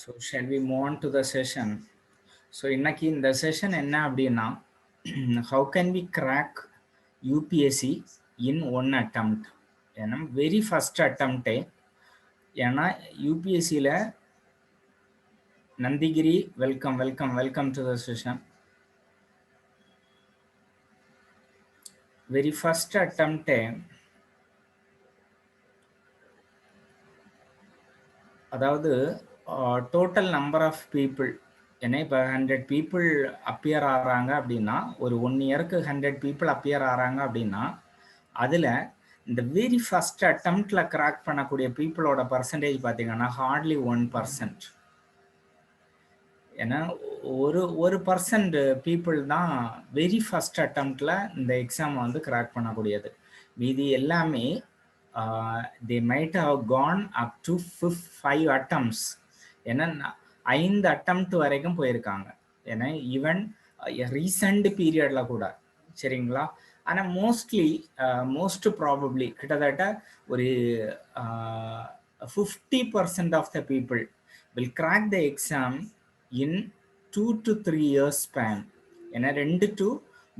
So shall we move on to the session? So இன்னைக்கு இந்த session என்ன அப்படின்னா how can we crack UPSC in one attempt? ஏன்னா very first அட்டம்ப்டே ஏன்னா யூபிஎஸ்சியில் Nandigiri welcome to the session. Very first அட்டம்ப்டே அதாவது டோட்டல் நம்பர் ஆஃப் பீப்புள் ஏன்னா இப்போ 100 பீப்புள் அப்பியர் ஆகிறாங்க அப்படின்னா ஒரு 1 இயருக்கு 100 பீப்புள் அப்பியர் ஆகிறாங்க அப்படின்னா அதில் இந்த வெரி ஃபர்ஸ்ட் அட்டம்ப்டில் கிராக் பண்ணக்கூடிய பீப்புளோட பர்சன்டேஜ் பார்த்தீங்கன்னா ஹார்ட்லி 1%. ஏன்னா ஒரு பர்சன்ட் பீப்புள் தான் வெரி ஃபர்ஸ்ட் அட்டம்ப்டில் இந்த எக்ஸாமை வந்து கிராக் பண்ணக்கூடியது. மீதி எல்லாமே they might have gone up to 5 attempts. ஏன்னா 5 அட்டம்ப்ட் வரைக்கும் போயிருக்காங்க. ஏன்னா ஈவன் ரீசெண்ட் பீரியட்ல கூட சரிங்களா. ஆனால் மோஸ்ட் ப்ராபப்ளி கிட்டத்தட்ட ஒரு 50% of the people will crack the exam in 2 to 3 years span. ஏன்னா 2 to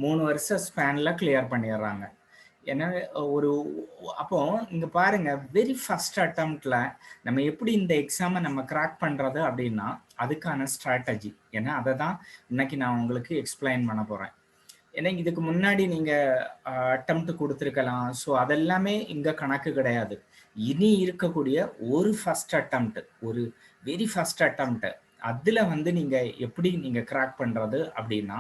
3 வருஷம் ஸ்பேனில் கிளியர் பண்ணிடுறாங்க. ஏன்னா அப்போ இங்க பாருங்க வெரி ஃபர்ஸ்ட் அட்டம்ப்ட்ல நம்ம எப்படி இந்த எக்ஸாமை நம்ம கிராக் பண்றது அப்படின்னா அதுக்கான ஸ்ட்ராட்டஜி. ஏன்னா அதை தான் இன்னைக்கு நான் உங்களுக்கு எக்ஸ்பிளைன் பண்ண போறேன். ஏன்னா இதுக்கு முன்னாடி நீங்க அட்டம்ப்ட் கொடுத்துருக்கலாம். ஸோ அதெல்லாமே இங்க கணக்கு கிடையாது. இனி இருக்கக்கூடிய ஒரு ஃபர்ஸ்ட் அட்டம்ப்ட், ஒரு வெரி ஃபர்ஸ்ட் அட்டம்ப்ட் அதுல வந்து நீங்க எப்படி நீங்க கிராக் பண்றது அப்படின்னா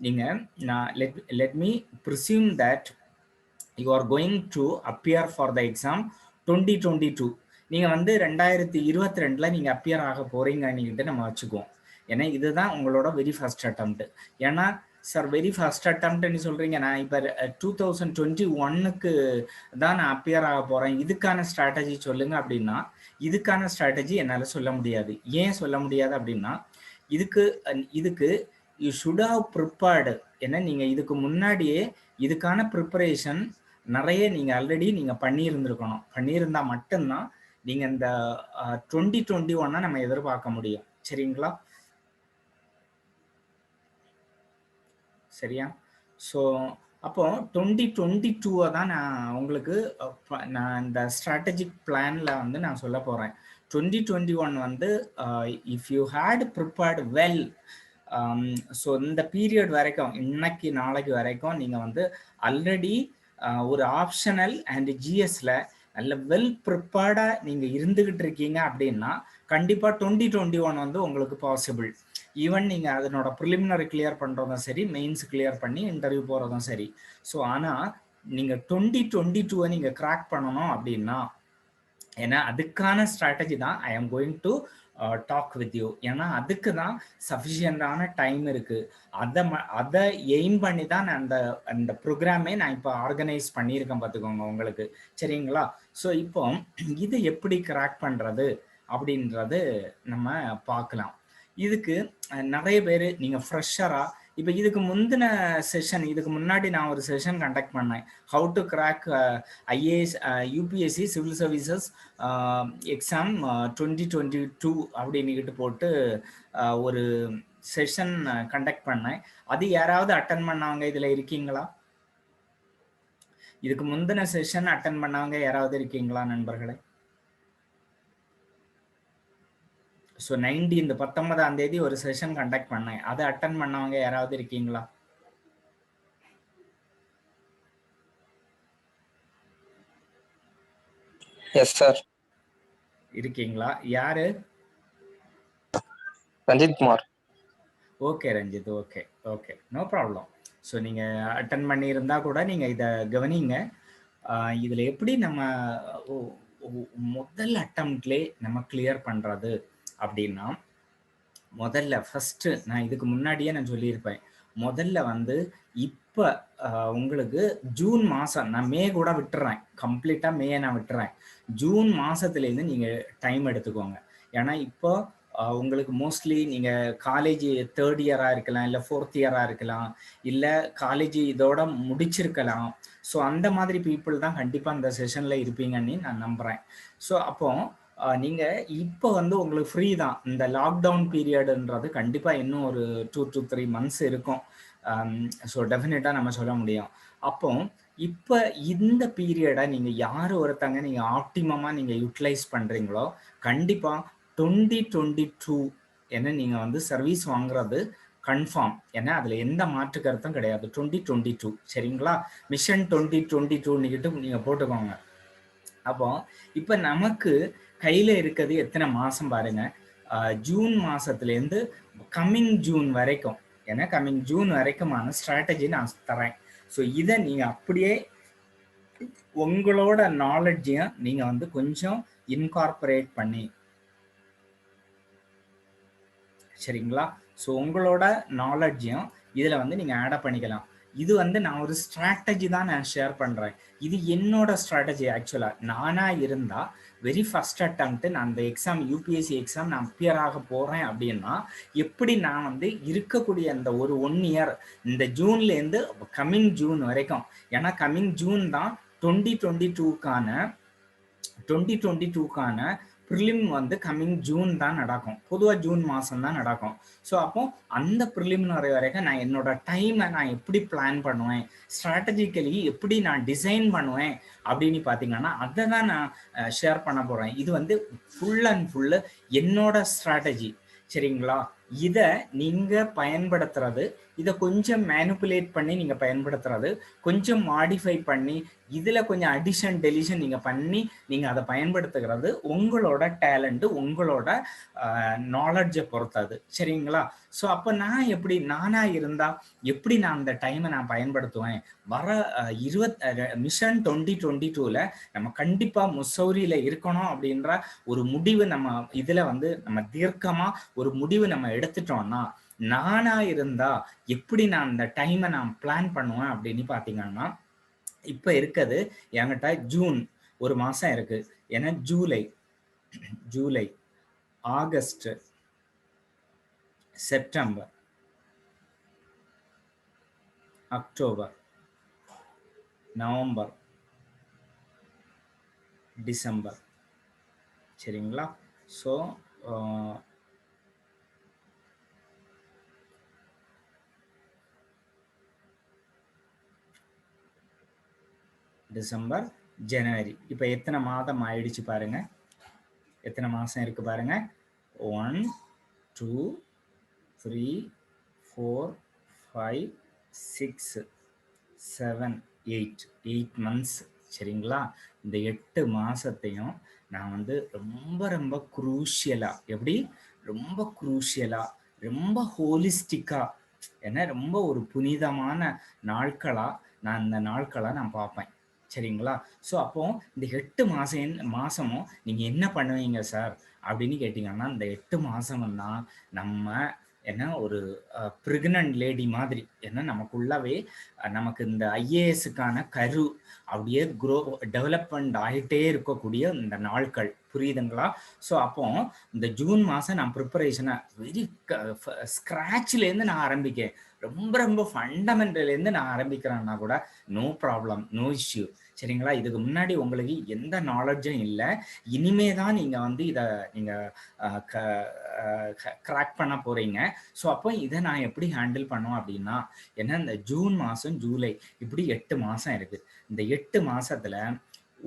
நீங்க நான் let me presume that you are going to appear for the exam 2022. நீங்கள் வந்து 2022 நீங்கள் அப்பியர் ஆக போகிறீங்கன்னுக்கிட்டு நம்ம வச்சுக்குவோம். ஏன்னா இதுதான் உங்களோட வெரி ஃபர்ஸ்ட் அட்டம்ப்ட். ஏன்னா சார் வெரி ஃபர்ஸ்ட் அட்டம்ப்ட்னு சொல்கிறீங்க, நான் இப்போ 2021க்கு தான் நான் அப்பியர் ஆக போகிறேன், இதுக்கான ஸ்ட்ராட்டஜி சொல்லுங்கள் அப்படின்னா இதுக்கான ஸ்ட்ராட்டஜி என்னால் சொல்ல முடியாது. ஏன் சொல்ல முடியாது அப்படின்னா இதுக்கு யூ ஷுட் ஹவ் ப்ரிப்பேர்டு. ஏன்னா நீங்கள் இதுக்கு முன்னாடியே இதுக்கான ப்ரிப்பரேஷன் நிறைய நீங்கள் ஆல்ரெடி நீங்கள் பண்ணியிருந்தா மட்டும்தான் நீங்கள் இந்த 2021 நம்ம எதிர்பார்க்க முடியும். சரிங்களா? சரியா? ஸோ அப்போ 2022 தான் நான் உங்களுக்கு நான் இந்த ஸ்ட்ராட்டஜிக் பிளான்ல வந்து நான் சொல்ல போகிறேன். 2021 வந்து if you had prepared well, so இந்த பீரியட் வரைக்கும் இன்னைக்கு நாளைக்கு வரைக்கும் நீங்கள் வந்து ஆல்ரெடி ஒரு ஆப்ஷனல் அண்ட் ஜிஎஸ்ல நல்ல வெல் ப்ரிப்பேர்டாக நீங்கள் இருந்துகிட்டு இருக்கீங்க அப்படின்னா கண்டிப்பாக 2021 வந்து உங்களுக்கு பாசிபிள். ஈவன் நீங்கள் அதனோட ப்ரிலிமினரி கிளியர் பண்ணுறதும் சரி, மெயின்ஸ் கிளியர் பண்ணி இன்டர்வியூ போகிறதும் சரி. ஸோ ஆனால் நீங்கள் 2022 நீங்கள் கிராக் பண்ணணும் அப்படின்னா ஏன்னா அதுக்கான ஸ்ட்ராட்டஜி தான் I am going to talk with you. ஏன்னா அதுக்கு தான் சஃபிஷியண்டான டைம் இருக்குது. அதை எய்ம் பண்ணி தான் நான் அந்த ப்ரோக்ராமே நான் இப்போ ஆர்கனைஸ் பண்ணியிருக்கேன் பார்த்துக்கோங்க உங்களுக்கு. சரிங்களா? ஸோ இப்போ இது எப்படி கிராக் பண்ணுறது அப்படின்றது நம்ம பார்க்கலாம். இதுக்கு நிறைய பேர் நீங்கள் ஃப்ரெஷராக இப்போ இதுக்கு முந்தின செஷன், இதுக்கு முன்னாடி நான் ஒரு செஷன் கண்டக்ட் பண்ணேன், how to crack IAS UPSC civil services exam 2022 அப்படின்னுக்கிட்டு போட்டு ஒரு செஷன் கண்டக்ட் பண்ணேன். அது யாராவது அட்டன் பண்ணவங்க இதில் இருக்கீங்களா? இதுக்கு முந்தின செஷன் அட்டன் பண்ணவங்க யாராவது இருக்கீங்களா நண்பர்களே? ஸோ 19ஆம் தேதி ஒரு செஷன் கண்டக்ட் பண்ணேன், அதை அட்டன் பண்ணவங்க யாராவது இருக்கீங்களா? Yes sir. இருக்கீங்களா? யாரு? Ranjith Kumar. Okay Ranjith, okay no problem. So நீங்கள் அட்டன் பண்ணியிருந்தா கூட நீங்கள் இதை கவனிங்க. இதில் எப்படி நம்ம முதல் அட்டம்ப்ட்லே நம்ம கிளியர் பண்ணுறது அப்படின்னா முதல்ல ஃபஸ்ட்டு நான் இதுக்கு முன்னாடியே நான் சொல்லியிருப்பேன், முதல்ல வந்து இப்போ உங்களுக்கு ஜூன் மாதம், நான் மே கூட விட்டுறேன், கம்ப்ளீட்டாக மே நான் விட்டுறேன். ஜூன் மாதத்துலேருந்து நீங்கள் டைம் எடுத்துக்கோங்க. ஏன்னா இப்போ உங்களுக்கு மோஸ்ட்லி நீங்கள் காலேஜ் 3rd இயராக இருக்கலாம், இல்லை 4th இயராக இருக்கலாம், இல்லை காலேஜ் இதோட முடிச்சிருக்கலாம். ஸோ அந்த மாதிரி பீப்புள் தான் கண்டிப்பாக இந்த செஷனில் இருப்பீங்கன்னு நான் நம்புகிறேன். ஸோ அப்போ நீங்க இப்போ வந்து உங்களுக்கு ஃப்ரீ தான். இந்த லாக்டவுன் பீரியடுன்றது கண்டிப்பா இன்னும் ஒரு 2 to 3 மந்த்ஸ் இருக்கும். ஸோ டெஃபினட்டா நம்ம சொல்ல முடியும். அப்போ இப்ப இந்த பீரியட நீங்க யாரு ஒருத்தங்க நீங்க ஆப்டிமமா நீங்க யுட்டிலைஸ் பண்றீங்களோ, கண்டிப்பா 2022 என்ன நீங்க வந்து சர்வீஸ் வாங்குறது கன்ஃபார்ம். ஏன்னா அதுல எந்த மாற்று கருத்தும் கிடையாது. 2022 சரிங்களா? மிஷன் 2022 நீங்க போட்டுக்கோங்க. அப்போ இப்ப நமக்கு கையில இருக்கிறது எத்தனை மாசம் பாருங்க. ஜூன் மாசத்துலேருந்து கம்மிங் ஜூன் வரைக்கும், ஏன்னா கம்மிங் ஜூன் வரைக்குமான ஸ்ட்ராட்டஜி நான் தரேன். ஸோ இதை நீங்க அப்படியே உங்களோட நாலேஜையும் நீங்க வந்து கொஞ்சம் இன்கார்பரேட் பண்ணி, சரிங்களா? ஸோ உங்களோட நாலேஜையும் இதில் வந்து நீங்கள் ஆட் பண்ணிக்கலாம். இது வந்து நான் ஒரு ஸ்ட்ராட்டஜி தான் நான் ஷேர் பண்ணுறேன். இது என்னோட ஸ்ட்ராட்டஜி. ஆக்சுவலாக நானாக இருந்தால் வெரி ஃபர்ஸ்ட் அட்டம்ப்ட் நான் அந்த எக்ஸாம் யூபிஎஸ்சி எக்ஸாம் நான் அப்பியர் ஆக போகிறேன் அப்படின்னா எப்படி நான் வந்து இருக்கக்கூடிய அந்த ஒரு 1 இயர் இந்த ஜூன்லேருந்து கம்மிங் ஜூன் வரைக்கும், ஏன்னா கம்மிங் ஜூன் தான் 2022க்கான ப்ரிலிம் வந்து கம்மிங் ஜூன் தான் நடக்கும். பொதுவாக ஜூன் மாதம் தான் நடக்கும். ஸோ அப்போ அந்த ப்ரிலிமினரி வரைக்கும் நான் என்னோட டைமை நான் எப்படி பிளான் பண்ணுவேன், ஸ்ட்ராட்டஜிக்கலி எப்படி நான் டிசைன் பண்ணுவேன் அப்படின்னு பார்த்தீங்கன்னா அதை தான் நான் ஷேர் பண்ண போகிறேன். இது வந்து ஃபுல் அண்ட் ஃபுல்லு என்னோட ஸ்ட்ராட்டஜி, சரிங்களா? இதை நீங்கள் பயன்படுத்துறது, இதை கொஞ்சம் மேனிப்புலேட் பண்ணி நீங்கள் பயன்படுத்துறது, கொஞ்சம் மாடிஃபை பண்ணி இதில் கொஞ்சம் அடிஷன் டெலிஷன் நீங்கள் பண்ணி நீங்கள் அதை பயன்படுத்துகிறது உங்களோட டேலண்ட்டு, உங்களோட நாலெட்ஜை பொறுத்தது, சரிங்களா? ஸோ அப்போ நான் எப்படி நானாக இருந்தால் எப்படி நான் அந்த டைமை நான் பயன்படுத்துவேன்? வர மிஷன் 2022ல் நம்ம கண்டிப்பாக முசௌரியில் இருக்கணும் அப்படின்ற ஒரு முடிவு நம்ம இதில் வந்து நம்ம தீர்க்கமாக ஒரு முடிவு நம்ம எடுத்துட்டோம்னா, நானா இருந்தா எப்படி நான் அந்த டைமை நான் பிளான் பண்ணுவேன் அப்படின்னு பார்த்தீங்கன்னா, இப்ப இருக்குது என்கிட்ட ஜூன் ஒரு மாசம் இருக்கு. ஏன்னா July, August, September, October, November, December, சரிங்களா? ஸோ டிசம்பர், ஜனவரி, இப்போ எத்தனை மாதம் ஆயிடுச்சு பாருங்க. எத்தனை மாசம் இருக்கு பாருங்க. 1 2 3 4 5 6 7 8 மந்த்ஸ், சரிங்களா? இந்த 8 மாசத்தையும் நான் வந்து ரொம்ப குரூஷியலா, எப்படி ரொம்ப குரூஷியலா, ரொம்ப ஹோலிஸ்டிக்கா, ஏன்னா ரொம்ப ஒரு புனிதமான நாட்களா நான் இந்த நாட்களை நான் பார்ப்பேன், சரிங்களா? ஸோ அப்போ இந்த 8 மாசமும் நீங்க என்ன பண்ணுவீங்க சார் அப்படின்னு கேட்டீங்கன்னா, இந்த 8 மாசமும் தான் நம்ம என்ன ஒரு ப்ரெக்னன்ட் லேடி மாதிரி, ஏன்னா நமக்குள்ளவே நமக்கு இந்த ஐஏஎஸ்க்கான கரு அப்படியே டெவலப்மெண்ட் ஆகிட்டே இருக்கக்கூடிய இந்த நாட்கள், புரியுதுங்களா? ஸோ அப்போ இந்த ஜூன் மாதம் நான் ப்ரிப்பரேஷனை வெரி ஸ்க்ராட்ச்லேருந்து நான் ஆரம்பிக்கேன். ரொம்ப ஃபண்டமெண்டலேருந்து நான் ஆரம்பிக்கிறேன்னா கூட நோ ப்ராப்ளம், நோ இஷ்யூ, சரிங்களா? இதுக்கு முன்னாடி உங்களுக்கு எந்த நாலேஜும் இல்லை. இனிமே தான் நீங்கள் வந்து இதை நீங்கள் கிராக் பண்ண போகிறீங்க. ஸோ அப்போ இதை நான் எப்படி ஹேண்டில் பண்ணுவேன் அப்படின்னா, ஏன்னா இந்த ஜூன் மாதம், ஜூலை இப்படி 8 மாதம் இருக்குது. இந்த 8 மாதத்தில்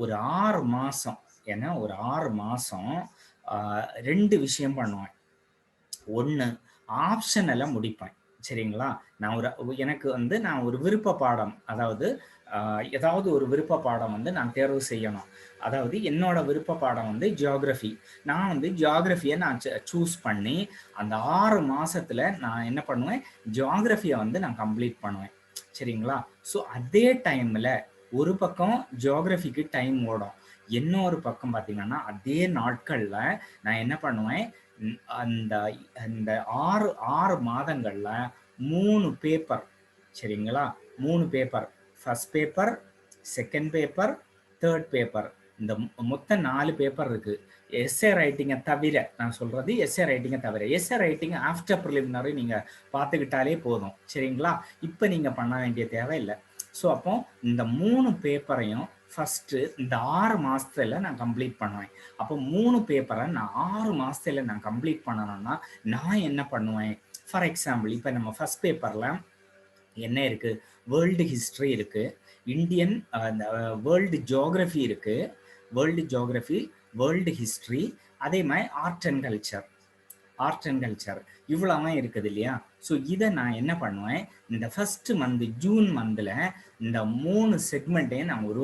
ஒரு 6 மாதம், ஏன்னா ஒரு 6 மாதம் 2 விஷயம் பண்ணுவேன். ஒன்று, ஆப்ஷனெல்லாம் முடிப்பேன், சரிங்களா? எனக்கு வந்து நான் ஒரு விருப்ப பாடம், அதாவது ஏதாவது ஒரு விருப்ப பாடம் வந்து நான் தேர்வு செய்யணும். அதாவது என்னோட விருப்ப பாடம் வந்து ஜியாகிரஃபி. நான் வந்து ஜியாகிரஃபியை நான் சூஸ் பண்ணி அந்த 6 மாதத்தில் நான் என்ன பண்ணுவேன், ஜியாகிரஃபியை வந்து நான் கம்ப்ளீட் பண்ணுவேன், சரிங்களா? ஸோ அதே டைமில் ஒரு பக்கம் ஜியாகிரஃபிக்கு டைம் ஓடும், இன்னொரு பக்கம் பார்த்தீங்கன்னா அதே நாட்களில் நான் என்ன பண்ணுவேன், அந்த அந்த 6 மாதங்கள்ல 3 பேப்பர், சரிங்களா? 3 paper, first paper, second paper, third paper, இந்த மொத்தம் 4 பேப்பர் இருக்கு. எஸ்ஏ ரைட்டிங்கை தவிர, நான் சொல்றது எஸ்ஏ ரைட்டிங்கை தவிர, எஸ்ஏ ரைட்டிங் ஆஃப்டர் ப்ரிலிமினரி நீங்க பார்த்துக்கிட்டாலே போதும், சரிங்களா? இப்போ நீங்க பண்ண வேண்டிய தேவை இல்லை. ஸோ அப்போ இந்த 3 பேப்பரையும் ஃபஸ்ட்டு இந்த 6 மாதத்தில் நான் கம்ப்ளீட் பண்ணுவேன். அப்போ 3 பேப்பரை நான் 6 மாதத்தில் நான் கம்ப்ளீட் பண்ணணும்னா நான் என்ன பண்ணுவேன்? ஃபார் எக்ஸாம்பிள் இப்போ நம்ம ஃபஸ்ட் பேப்பரில் என்ன இருக்குது? வேர்ல்டு ஹிஸ்ட்ரி இருக்குது, இந்தியன் வேர்ல்டு ஜியோகிரஃபி இருக்குது, வேர்ல்டு ஜியோகிரஃபி, வேர்ல்டு ஹிஸ்ட்ரி, அதே மாதிரி ஆர்ட் அண்ட் கல்ச்சர் இவ்வளோதான் இருக்குது இல்லையா? ஸோ இதை நான் என்ன பண்ணுவேன், இந்த ஃபஸ்ட்டு மந்த் ஜூன் மந்தில் இந்த 3 செக்மெண்ட்டையும் நான் ஒரு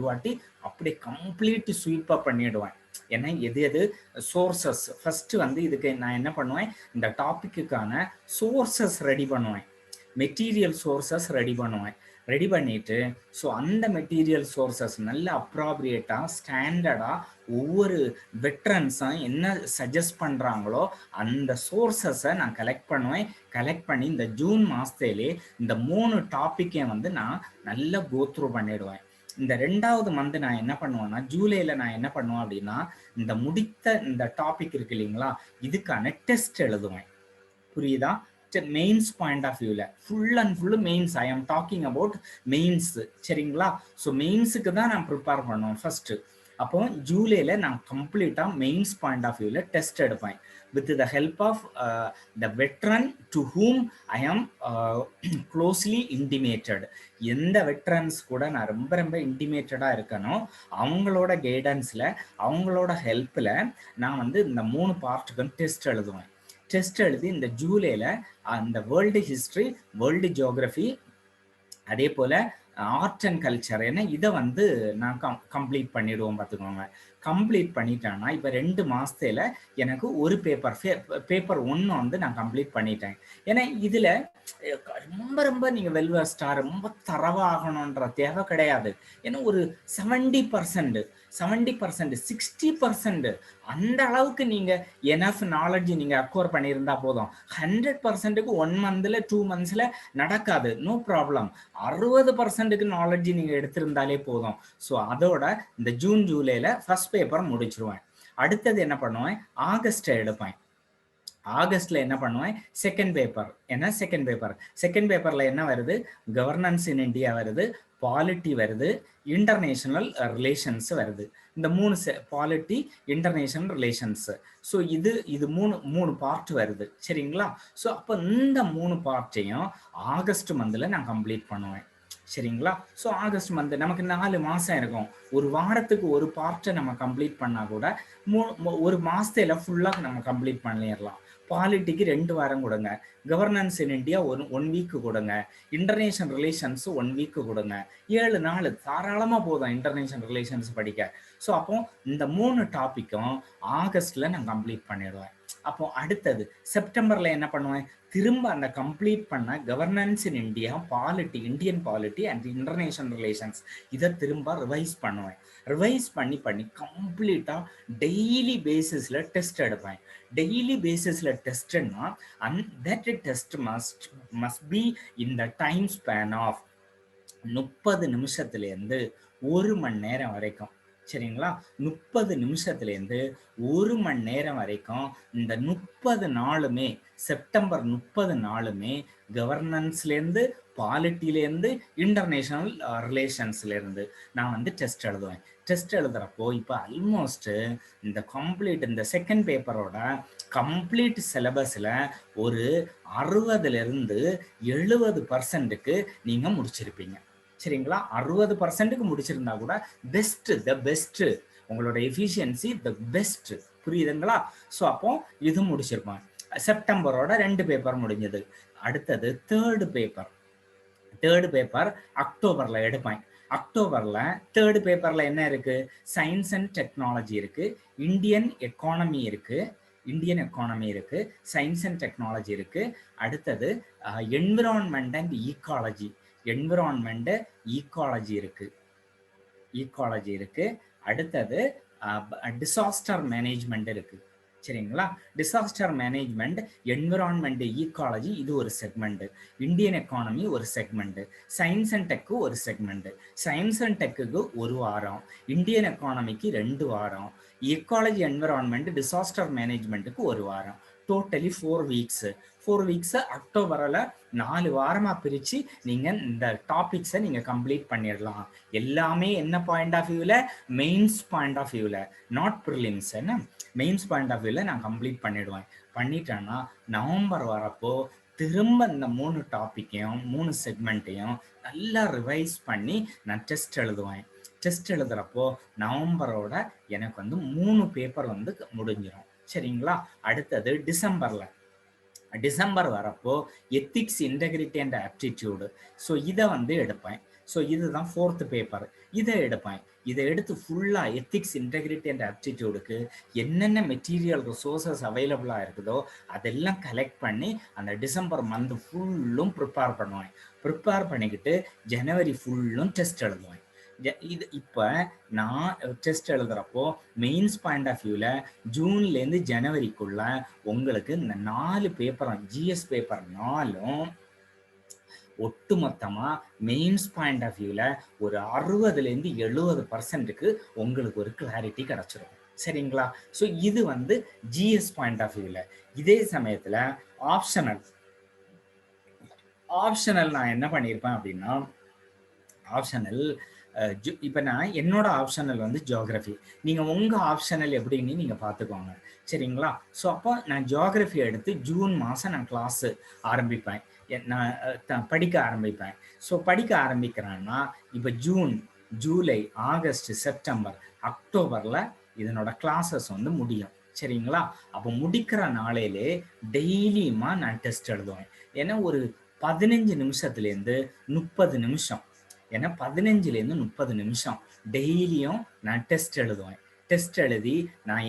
வாட்டி அப்படியே கம்ப்ளீட் ஸ்வீப்பாக பண்ணிவிடுவேன். ஏன்னா எது சோர்சஸ் ஃபஸ்ட்டு வந்து இதுக்கு நான் என்ன பண்ணுவேன், இந்த டாப்பிக்குக்கான சோர்சஸ் ரெடி பண்ணுவேன், மெட்டீரியல் சோர்சஸ் ரெடி பண்ணிவிட்டு ஸோ அந்த மெட்டீரியல் சோர்சஸ் நல்ல அப்ராப்ரியேட்டாக ஸ்டாண்டர்டாக ஒவ்வொரு வெட்ரன்ஸும் என்ன சஜஸ்ட் பண்ணுறாங்களோ அந்த சோர்சஸை நான் கலெக்ட் பண்ணி இந்த ஜூன் மாதத்திலே இந்த 3 டாப்பிக்கை வந்து நான் நல்லா கோத்ரூ பண்ணிவிடுவேன். இந்த 2வது மந்த் நான் என்ன பண்ணுவேன்னா ஜூலையில் நான் என்ன பண்ணுவேன் அப்படின்னா இந்த முடித்த இந்த டாபிக் இருக்கு இல்லைங்களா, இதுக்கான டெஸ்ட் எழுதுவேன். புரியுதா? மெயின்ஸ் பாயிண்ட் ஆஃப் வியூவில் full and full mains, I am talking about mains. சரிங்களா? ஸோ மெயின்ஸுக்கு தான் நான் ப்ரிப்பேர் பண்ணுவேன் ஃபஸ்ட்டு. அப்போ ஜூலையில் நான் கம்ப்ளீட்டாக மெயின்ஸ் பாயிண்ட் ஆஃப் வியூவில் டெஸ்ட் எடுப்பேன் with the help of the veteran to whom I am closely intimated. எந்த வெட்ரன்ஸ் கூட நான் ரொம்ப இன்டிமேட்டடாக இருக்கணும், அவங்களோட கைடன்ஸில் அவங்களோட ஹெல்ப்பில் நான் வந்து இந்த 3 பார்ட்டுக்கும் டெஸ்ட் எழுதுவேன். டெஸ்ட் எழுதி இந்த ஜூலையில் அந்த வேர்ல்டு ஹிஸ்ட்ரி, வேர்ல்டு ஜியோகிரஃபி, அதே போல் ஆர்ட் அண்ட் கல்ச்சர், ஏன்னா இதை வந்து நான் கம்ப்ளீட் பண்ணிவிடுவோம். பார்த்துக்கோங்க, கம்ப்ளீட் பண்ணிட்டேன்னா இப்போ 2 மாதத்தில் எனக்கு ஒரு பேப்பர் 1 வந்து நான் கம்ப்ளீட் பண்ணிட்டேன். ஏன்னா இதில் ரொம்ப நீங்கள் வெல்வர்ஸ்டாக ரொம்ப தரவாகணுன்ற தேவை கிடையாது. ஏன்னா ஒரு 70%, 60% அந்த அளவுக்கு நீங்கள் எனஃப் நாலேஜ் நீங்கள் அக்வயர் பண்ணியிருந்தா போதும். 100%க்கு 1 மந்தில் 2 மந்த்ஸில் நடக்காது, நோ ப்ராப்ளம். 60%க்கு நாலேஜ் நீங்கள் எடுத்திருந்தாலே போதும். ஸோ அதோட இந்த ஜூன் ஜூலையில் ஃபஸ்ட் பேப்பர் முடிச்சிருவேன். அடுத்தது என்ன பண்ணுவேன், ஆகஸ்ட்டை எடுப்பேன். ஆகஸ்ட்ல என்ன பண்ணுவேன், செகண்ட் பேப்பரில் என்ன வருது, கவர்னன்ஸ் இன் இந்தியா வருது, பாலிட்டி வருது, இன்டர்நேஷனல் ரிலேஷன்ஸ் வருது. இந்த 3 பாலிட்டி, இன்டர்நேஷனல் ரிலேஷன்ஸ். ஸோ இது மூணு பார்ட் வருது. சரிங்களா? ஸோ அப்போ இந்த 3 பார்ட்டையும் ஆகஸ்ட் மந்தில் நான் கம்ப்ளீட் பண்ணுவேன். சரிங்களா? ஸோ ஆகஸ்ட் மந்த் நமக்கு 4 மாதம் இருக்கும். ஒரு வாரத்துக்கு ஒரு பார்ட்டை நம்ம கம்ப்ளீட் பண்ணால் கூட ஒரு மாதத்தில் ஃபுல்லாக நம்ம கம்ப்ளீட் பண்ணிடலாம். பாலிட்டிக்கு 2 வாரம் கொடுங்க, கவர்னன்ஸ் இன் இந்தியா 1 வீக்கு கொடுங்க, இன்டர்நேஷனல் ரிலேஷன்ஸ் 1 வீக்கு கொடுங்க, 7 நாள் தாராளமாக போதும் இன்டர்நேஷனல் ரிலேஷன்ஸ் படிக்க. ஸோ அப்போ இந்த 3 டாப்பிக்கும் ஆகஸ்டில் நான் கம்ப்ளீட் பண்ணிடுவேன். அப்போ அடுத்தது செப்டம்பரில் என்ன பண்ணுவேன், திரும்ப அந்த கம்ப்ளீட் பண்ண governance in India, polity, Indian polity and international relations இதை திரும்ப ரிவைஸ் பண்ணுவேன். ரிவைஸ் பண்ணி கம்ப்ளீட்டாக டெய்லி பேசிஸில் டெஸ்ட் எடுப்பேன். டெய்லி பேசிஸில் டெஸ்ட்னா that test must be in the time span of 30 நிமிஷத்துலேருந்து 1 மணி நேரம் வரைக்கும். சரிங்களா? 30 நிமிஷத்துலேருந்து 1 மணி நேரம் வரைக்கும் இந்த 30 நாளுமே, செப்டம்பர் 30 நாளுமே கவர்னன்ஸ்லேருந்து, பாலிட்டிலேருந்து, இன்டர்நேஷனல் ரிலேஷன்ஸ்லேருந்து நான் வந்து டெஸ்ட் எழுதுவேன். டெஸ்ட் எழுதுகிறப்போ இப்போ ஆல்மோஸ்ட்டு இந்த செகண்ட் பேப்பரோட கம்ப்ளீட் சிலபஸில் ஒரு 60லேருந்து 70%க்கு நீங்கள் முடிச்சிருப்பீங்க. சரிங்களா? 60%க்கு முடிச்சிருந்தா கூட பெஸ்ட்டு, உங்களோட எஃபிஷியன்சி த பெஸ்ட். புரியுதுங்களா? ஸோ அப்போ இது முடிச்சிருப்பேன். செப்டம்பரோட 2 பேப்பர் முடிஞ்சது. அடுத்தது தேர்டு பேப்பர் அக்டோபரில் எடுப்பேன். அக்டோபரில் தேர்டு பேப்பரில் என்ன இருக்குது, சயின்ஸ் அண்ட் டெக்னாலஜி இருக்குது, இந்தியன் எக்கானமி இருக்குது, சயின்ஸ் அண்ட் டெக்னாலஜி இருக்குது. அடுத்தது என்விரான்மெண்ட் அண்ட் ஈக்காலஜி இருக்குது. அடுத்தது டிசாஸ்டர் மேனேஜ்மெண்ட் இருக்குது. சரிங்களா? டிசாஸ்டர் மேனேஜ்மெண்ட், என்விரான்மெண்ட், ஈக்காலஜி இது ஒரு செக்மெண்ட், இந்தியன் எக்கானமி ஒரு செக்மெண்ட், சயின்ஸ் அண்ட் டெக்கு ஒரு செக்மெண்ட். சயின்ஸ் அண்ட் டெக்குக்கு ஒரு வாரம், இந்தியன் எக்கானமிக்கு 2 வாரம், ஈக்காலஜி என்விரான்மெண்ட் டிசாஸ்டர் மேனேஜ்மெண்ட்டுக்கு ஒரு வாரம். Totally 4 weeks. 4 வீக்ஸை அக்டோபரில் 4 வாரமாக பிரித்து நீங்கள் இந்த டாபிக்ஸை நீங்கள் கம்ப்ளீட் பண்ணிடலாம். எல்லாமே என்ன பாயிண்ட் ஆஃப் வியூவில்? மெயின்ஸ் பாயிண்ட் ஆஃப் வியூவில், நாட் ப்ரிலிம்ஸ். என்ன மெயின்ஸ் பாயிண்ட் ஆஃப் வியூவில் நான் கம்ப்ளீட் பண்ணிடுவேன். பண்ணிட்டேன்னா நவம்பர் வரப்போ திரும்ப இந்த 3 டாப்பிக்கையும் 3 செக்மெண்ட்டையும் நல்லா ரிவைஸ் பண்ணி நான் டெஸ்ட் எழுதுவேன். டெஸ்ட் எழுதுகிறப்போ நவம்பரோட எனக்கு வந்து 3 பேப்பர் வந்து முடிஞ்சிடும். சரிங்களா? அடுத்தது டிசம்பர் வரப்போ ethics, integrity and aptitude. So இதை வந்து எடுப்பேன். ஸோ இதுதான் 4th பேப்பர். இதை எடுப்பேன். இதை எடுத்து ஃபுல்லாக எத்திக்ஸ், இன்டெகிரிட்டி அண்ட் ஆப்டிடியூடுக்கு என்னென்ன மெட்டீரியல் ரிசோர்ஸஸ் அவைலபிளாக இருக்குதோ அதெல்லாம் கலெக்ட் பண்ணி அந்த டிசம்பர் மந்த் ஃபுல்லும் ப்ரிப்பேர் பண்ணுவேன். ப்ரிப்பேர் பண்ணிக்கிட்டு ஜனவரி ஃபுல்லும் டெஸ்ட் எழுதுவேன். இது இப்போ நான் டெஸ்ட் எழுதுகிறப்போ மெயின்ஸ் பாயிண்ட் ஆஃப் வியூவில் ஜூன்லேருந்து ஜனவரிக்குள்ள உங்களுக்கு இந்த 4 பேப்பரும், ஜிஎஸ் பேப்பர் 4ம் ஒட்டு மொத்தமாக மெயின்ஸ் பாயிண்ட் ஆஃப் வியூவில் ஒரு 60லேருந்து 70% உங்களுக்கு ஒரு கிளாரிட்டி கிடச்சிரும். சரிங்களா? ஸோ இது வந்து ஜிஎஸ் பாயிண்ட் ஆஃப் வியூவில். இதே சமயத்தில் ஆப்ஷனல் நான் என்ன பண்ணியிருப்பேன் அப்படின்னா, ஆப்ஷனல் இப்போ நான் என்னோட ஆப்ஷனல் வந்து ஜியோகிரஃபி. நீங்கள் உங்கள் ஆப்ஷனல் எப்படின்னு நீங்கள் பார்த்துக்கோங்க. சரிங்களா? ஸோ அப்போ நான் ஜியோகிரஃபி எடுத்து ஜூன் மாதம் நான் கிளாஸு ஆரம்பிப்பேன். நான் படிக்க ஆரம்பிப்பேன். ஸோ படிக்க ஆரம்பிக்கிறேன்னா இப்போ ஜூன், ஜூலை, ஆகஸ்ட், செப்டம்பர், அக்டோபரில் இதனோட கிளாஸஸ் வந்து முடியும். சரிங்களா? அப்போ முடிக்கிற நாளையிலே டெய்லியுமா நான் டெஸ்ட் எழுதுவேன். ஏன்னா ஒரு 15 நிமிஷத்துலேருந்து 30 நிமிஷம், ஏன்னா 15லேருந்து 30 நிமிஷம் டெய்லியும் நான் டெஸ்ட் எழுதுவேன். டெஸ்ட் எழுதி நான்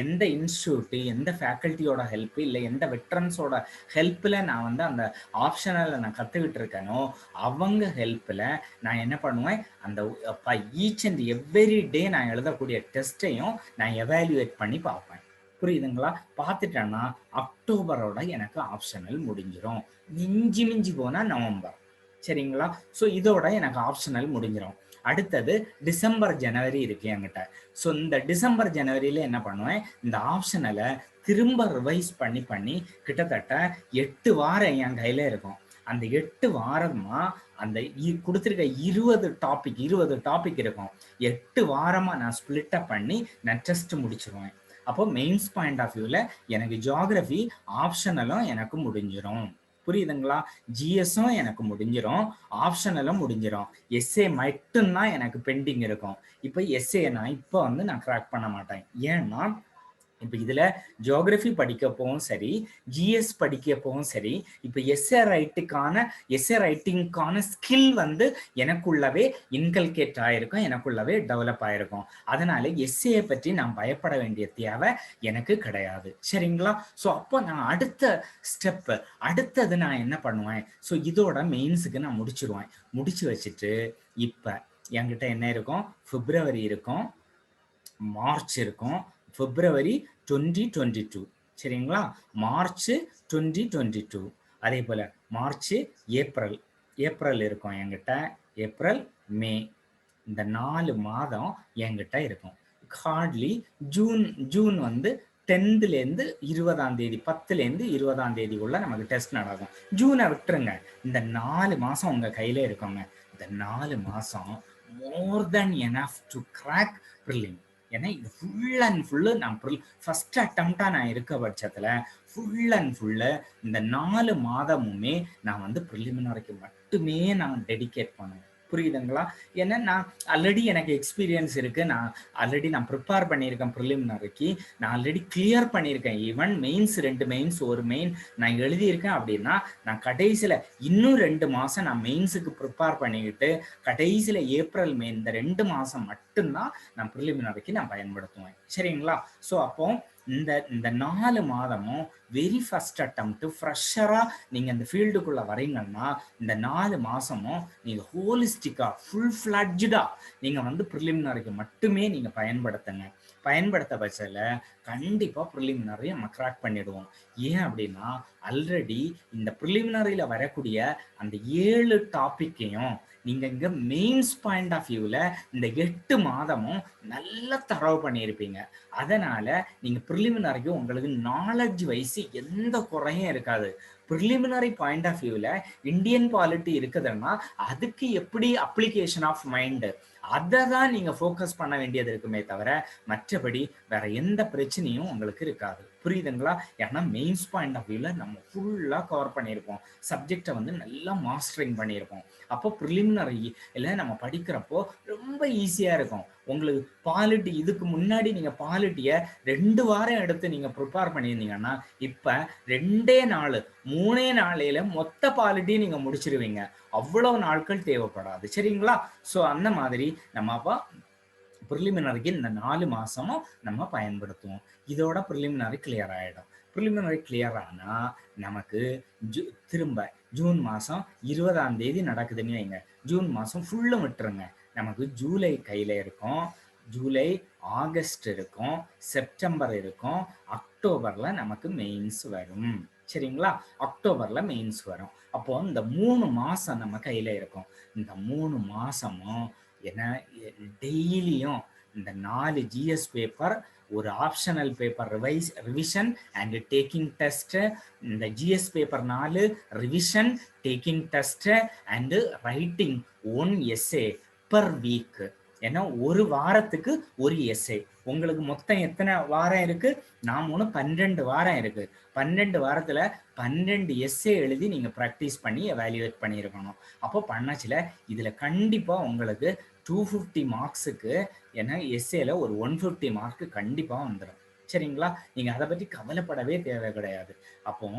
எந்த இன்ஸ்டியூட்டு, எந்த ஃபேக்கல்ட்டியோட ஹெல்ப்பு, இல்லை எந்த வெட்ரன்ஸோட ஹெல்ப்பில் நான் வந்து அந்த ஆப்ஷனில் நான் கற்றுக்கிட்டு இருக்கேனோ அவங்க ஹெல்ப்பில் நான் என்ன பண்ணுவேன், அந்த ஈச் அண்ட் எவ்ரி டே நான் எழுதக்கூடிய டெஸ்ட்டையும் நான் எவாலுவேட் பண்ணி பார்ப்பேன். புரியுதுங்களா? பார்த்துட்டேன்னா அக்டோபரோட எனக்கு ஆப்ஷனல் முடிஞ்சிடும். மிஞ்சி போனால் நவம்பர். சரிங்களா? ஸோ இதோட எனக்கு ஆப்ஷனல் முடிஞ்சிடும். அடுத்தது டிசம்பர், ஜனவரி இருக்கு என்கிட்ட. ஸோ இந்த டிசம்பர், ஜனவரியில் என்ன பண்ணுவேன், இந்த ஆப்ஷனலை திரும்ப ரிவைஸ் பண்ணி கிட்டத்தட்ட 8 வாரம் என் கையில் இருக்கும். அந்த 8 வாரமாக அந்த கொடுத்துருக்க 20 டாபிக் இருக்கும். 8 வாரமாக நான் ஸ்பிளிட்டப் பண்ணி நான் டெஸ்ட் முடிச்சிருவேன். அப்போ மெயின்ஸ் பாயிண்ட் ஆஃப் வியூவில் எனக்கு ஜியோகிரஃபி ஆப்ஷனலும் எனக்கு முடிஞ்சிடும். புரியுதுங்களா? ஜிஎஸும் எனக்கு முடிஞ்சிடும், ஆப்ஷனலும் முடிஞ்சிடும். எஸ்ஏ மட்டும்தான் எனக்கு பெண்டிங் இருக்கும். இப்போ எஸ்ஏ நான் கிராக் பண்ண மாட்டேன். ஏன்னா இப்போ இதில் ஜியோகிரஃபி படிக்கப்பவும் சரி, ஜிஎஸ் படிக்கப்பவும் சரி, இப்போ எஸ்ஏ ரைட்டிங்கான ஸ்கில் வந்து எனக்குள்ளவே இன்கல்கேட் ஆகிருக்கும், எனக்குள்ளவே டெவலப் ஆகிருக்கும். அதனால எஸ்ஏ பற்றி நான் பயப்பட வேண்டிய தேவை எனக்கு கிடையாது. சரிங்களா? ஸோ அப்போ நான் அடுத்தது நான் என்ன பண்ணுவேன், ஸோ இதோட மெயின்ஸுக்கு நான் முடிச்சு வச்சுட்டு இப்போ என்கிட்ட என்ன இருக்கும், பிப்ரவரி இருக்கும், மார்ச் இருக்கும். பிப்ரவரி 2022. சரிங்களா? மார்ச் 2022. அதே போல் மார்ச், ஏப்ரல் இருக்கும் என்கிட்ட. ஏப்ரல், மே, இந்த 4 மாதம் என்கிட்ட இருக்கும். ஹார்ட்லி ஜூன் வந்து 10லேருந்து 20ஆம் தேதி, 10லேருந்து 20ஆம் தேதிக்குள்ள நமக்கு டெஸ்ட் நடக்கும். ஜூனை விட்டுருங்க, இந்த 4 மாதம் உங்கள் கையில் இருக்குங்க. இந்த 4 மாதம் மோர் தென் எனஃப் டு கிராக் ப்ரிலிம். ஏன்னா இது ஃபுல் அண்ட் ஃபுல்லு நான் ஃபஸ்ட் அட்டம்ப்டாக நான் இருக்க பட்சத்தில் ஃபுல் அண்ட் ஃபுல்லு இந்த 4 மாதமுமே நான் வந்து ப்ரிலிமினரிக்கு மட்டுமே நான் டெடிகேட் பண்ணுவேன். புரியுதுங்களா? ஏன்னா நான் ஆல்ரெடி எனக்கு எக்ஸ்பீரியன்ஸ் இருக்குது. நான் ப்ரிப்பேர் பண்ணியிருக்கேன் ப்ரிலிமினரிக்கு. நான் ஆல்ரெடி கிளியர் பண்ணியிருக்கேன். ஈவன் மெயின்ஸ் 2 மெயின்ஸ், ஒரு மெயின் நான் எழுதியிருக்கேன். அப்படின்னா நான் கடைசியில் இன்னும் 2 மாதம் நான் மெயின்ஸுக்கு ப்ரிப்பேர் பண்ணிக்கிட்டு கடைசியில் ஏப்ரல், மே இந்த 2 மாதம் மட்டும்தான் நான் ப்ரிலிமினரிக்கு நான் பயன்படுத்துவேன். சரிங்களா? ஸோ அப்போ இந்த 4 மாதமும் வெரி ஃபர்ஸ்ட் அட்டம்ப்ட் ஃப்ரெஷராக நீங்கள் இந்த ஃபீல்டுக்குள்ளே வரீங்கன்னா இந்த 4 மாதமும் நீங்கள் ஹோலிஸ்டிக்காக ஃபுல் ஃப்ளட்ஜாக நீங்கள் வந்து ப்ரிலிமினரிக்கு மட்டுமே நீங்கள் பயன்படுத்த பட்சத்தில் கண்டிப்பா ப்ரிலிமினரி நம்ம கிராக் பண்ணிடுவோம். ஏன் அப்படின்னா ஆல்ரெடி இந்த ப்ரிலிமினரியில வரக்கூடிய அந்த 7 டாபிக்கையும் நீங்க இங்க மெயின்ஸ் பாயிண்ட் ஆஃப் வியூல இந்த 8 மாதமும் நல்லா தரவு பண்ணியிருப்பீங்க. அதனால நீங்க ப்ரிலிமினரிக்கு உங்களுக்கு நாலேஜ் வைஸ் எந்த குறையும் இருக்காது. ப்ரிலிமினரி பாயிண்ட் ஆஃப் வியூல இந்தியன் பாலிட்டி இருக்குதுன்னா அதுக்கு எப்படி அப்ளிகேஷன் ஆஃப் மைண்ட் அதை தான் நீங்க ஃபோக்கஸ் பண்ண வேண்டியது இருக்குமே தவிர மற்றபடி வேற எந்த பிரச்சனையும் உங்களுக்கு இருக்காது. புரியுதுங்களா? ஏன்னா மெயின்ஸ் பாயிண்ட் ஆஃப் வியூல நம்ம ஃபுல்லா கவர் பண்ணியிருப்போம். சப்ஜெக்டை வந்து நல்லா மாஸ்டரிங் பண்ணியிருப்போம். அப்போ ப்ரிலிமினரி இல்லை நம்ம படிக்கிறப்போ ரொம்ப ஈஸியா இருக்கும். உங்களுக்கு பாலிட்டி இதுக்கு முன்னாடி நீங்க பாலிட்டியை 2 வாரம் எடுத்து நீங்க ப்ரிப்பேர் பண்ணியிருந்தீங்கன்னா இப்ப 2 நாள் 3 நாளையில மொத்த பாலிட்டி நீங்க முடிச்சிருவீங்க. அவ்வளவு நாட்கள் தேவைப்படாது. சரிங்களா? ஸோ அந்த மாதிரி நம்ம அப்போ ப்ரிலிமினரிக்கு இந்த 4 மாசமும் நம்ம பயன்படுத்துவோம். இதோட ப்ரிலிமினரி கிளியர் ஆயிடும். ப்ரிலிமினரி கிளியர் ஆனா நமக்கு திரும்ப ஜூன் மாசம் 20ஆம் தேதி நடக்குதுன்னு வைங்க. ஜூன் மாசம் ஃபுல்லும் விட்டுருங்க. நமக்கு ஜூலை கையில இருக்கும், ஜூலை, ஆகஸ்ட் இருக்கும், செப்டம்பர் இருக்கும், அக்டோபர்ல நமக்கு மெயின்ஸ் வரும். சரிங்களா? அக்டோபர்ல மெயின்ஸ் வரும். அப்போ இந்த 3 மாசம் நம்ம கையில இருக்கும். இந்த 3 மாசமும் என்ன டெய்லியும் இந்த 4 ஜிஎஸ் பேப்பர், ஒரு optional paper revision and taking test, இந்த GS paper 4 revision, taking test and writing 1 SA per week. ஏன்னா ஒரு வாரத்துக்கு ஒரு எஸ்ஏ. உங்களுக்கு மொத்தம் எத்தனை வாரம் இருக்கு? நான் 12 வாரம் இருக்கு. 12 வாரத்துல 12 எஸ்ஏ எழுதி நீங்க ப்ராக்டிஸ் பண்ணி எவாலுவேட் பண்ணியிருக்கணும். அப்போ பண்ணச்சுல இதுல கண்டிப்பா உங்களுக்கு 250 மார்க்ஸுக்கு ஏன்னா எஸ்ஏல ஒரு 150 மார்க் கண்டிப்பா வந்துடும். சரிங்களா? நீங்க அதை பற்றி கவலைப்படவே தேவை கிடையாது. அப்போ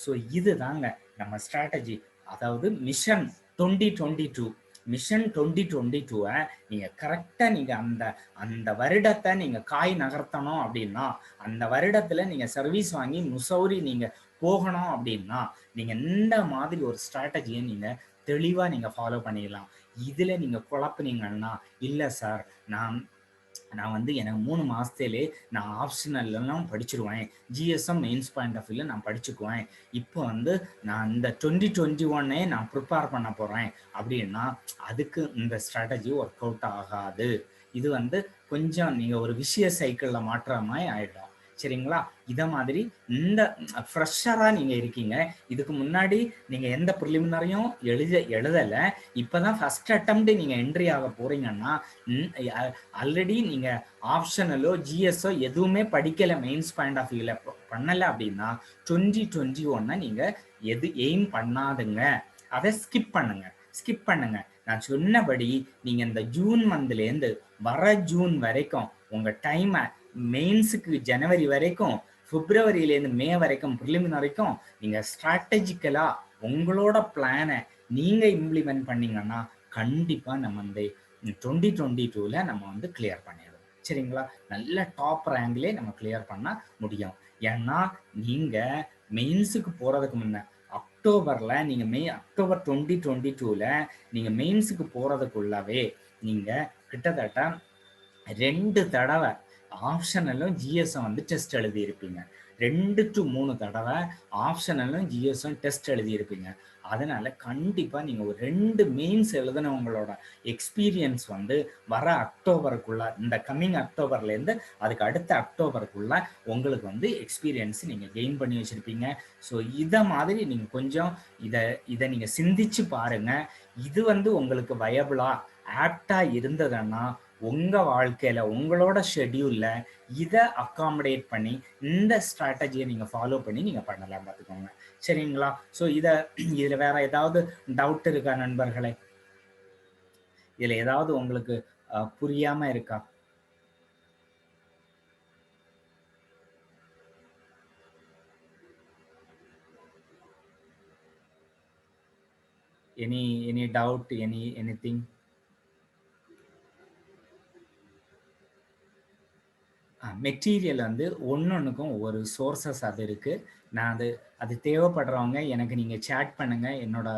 ஸோ இதுதாங்க நம்ம ஸ்ட்ராட்டஜி. அதாவது மிஷன் 2022 மிஷன் 2022 நீங்க கரெக்டா நீங்க அந்த அந்த வருடத்தை நீங்க காய் நகர்த்தணும் அப்படின்னா, அந்த வருடத்துல நீங்க சர்வீஸ் வாங்கி முசௌரி நீங்க போகணும் அப்படின்னா நீங்க இந்த மாதிரி ஒரு ஸ்ட்ராட்டஜியை நீங்க தெளிவா நீங்க ஃபாலோ பண்ணிடலாம். இதுல நீங்க குழப்புனீங்கன்னா இல்ல சார் நான் வந்து எனக்கு 3 மாசத்திலே நான் ஆப்ஷனல்லாம் படிச்சிருவேன், ஜிஎஸ்எம் மெயின்ஸ் பாயிண்ட் ஆஃப் வியூல நான் படிச்சுக்குவேன், இப்போ வந்து நான் இந்த 2021 நான் ப்ரிப்பேர் பண்ண போறேன் அப்படின்னா அதுக்கு இந்த ஸ்ட்ராட்டஜி ஒர்க் அவுட் ஆகாது. இது வந்து கொஞ்சம் நீங்க ஒரு விஷய சைக்கிள்ல மாற்ற மாதிரி ஆயிடும். சரிங்களா? இதை மாதிரி இந்த ஃப்ரெஷரா நீங்க இருக்கீங்க. இதுக்கு முன்னாடி நீங்க எந்த ப்ரிலிமினரியும் எழுதலை. இப்பதான் ஃபர்ஸ்ட் அட்டெம்ப்ட் நீங்க என்ட்ரி ஆக போறீங்கன்னா ஆல்ரெடி நீங்க ஆப்ஷனலோ ஜிஎஸ்ஓ எதுவுமே படிக்கல, மெயின்ஸ் பாயிண்ட் ஆஃப் வியூல பண்ணல அப்படின்னா 2021 நீங்க எய்ம் பண்ணாதுங்க. அதை ஸ்கிப் பண்ணுங்க. நான் சொன்னபடி நீங்க இந்த ஜூன் மந்த்லேருந்து வர ஜூன் வரைக்கும் உங்க டைமை மெயின்ஸுக்கு ஜனவரி வரைக்கும், பிப்ரவரியிலேருந்து மே வரைக்கும் ப்ரிலிமினரிக்கும் நீங்க ஸ்ட்ராட்டஜிக்கலா உங்களோட பிளானை நீங்க இம்ப்ளிமெண்ட் பண்ணீங்கன்னா கண்டிப்பா நம்ம இந்த 2022 நம்ம வந்து கிளியர் பண்ணிடுவோம். சரிங்களா? நல்ல டாப் ரேங்க்லேயே நம்ம கிளியர் பண்ண முடியும். ஏன்னா நீங்க மெயின்ஸுக்கு போறதுக்கு முன்ன அக்டோபர்ல நீங்க அக்டோபர் 2022 நீங்க மெயின்ஸுக்கு போறதுக்குள்ளவே நீங்க கிட்டத்தட்ட 2 தடவை ஆப்ஷனலும் ஜிஎஸ்எம் வந்து டெஸ்ட் எழுதியிருப்பீங்க. 2 to 3 தடவை ஆப்ஷனலும் ஜிஎஸ்எம் டெஸ்ட் எழுதியிருப்பீங்க. அதனால கண்டிப்பா நீங்க ஒரு 2 மெயின்ஸ் எழுதினவங்களோட எக்ஸ்பீரியன்ஸ் வந்து வர அக்டோபருக்குள்ள, இந்த கம்மிங் அக்டோபர்ல இருந்து அதுக்கு அடுத்த அக்டோபருக்குள்ள உங்களுக்கு வந்து எக்ஸ்பீரியன்ஸ் நீங்க கெயின் பண்ணி வச்சிருப்பீங்க. ஸோ இதை மாதிரி நீங்க கொஞ்சம் இதை நீங்க சிந்திச்சு பாருங்க. இது வந்து உங்களுக்கு வயபிளா ஆப்டா இருந்ததுன்னா உங்க வாழ்க்கையில உங்களோட ஷெட்யூல்ல இதை அகாமடேட் பண்ணி இந்த ஸ்ட்ராட்டஜியை நீங்க ஃபாலோ பண்ணி நீங்க பண்ணலாம். பார்த்துக்கோங்க. சரிங்களா? ஸோ இதுல வேற ஏதாவது டவுட் இருக்கா நண்பர்களே? இதுல ஏதாவது உங்களுக்கு புரியாம இருக்கா? Any doubt, anything? மெட்டீரியல் வந்து ஒன்னொன்றுக்கும் ஒவ்வொரு சோர்சஸ் அது இருக்குது. நான் அது தேவைப்படுறவங்க எனக்கு நீங்கள் சேட் பண்ணுங்கள். என்னோட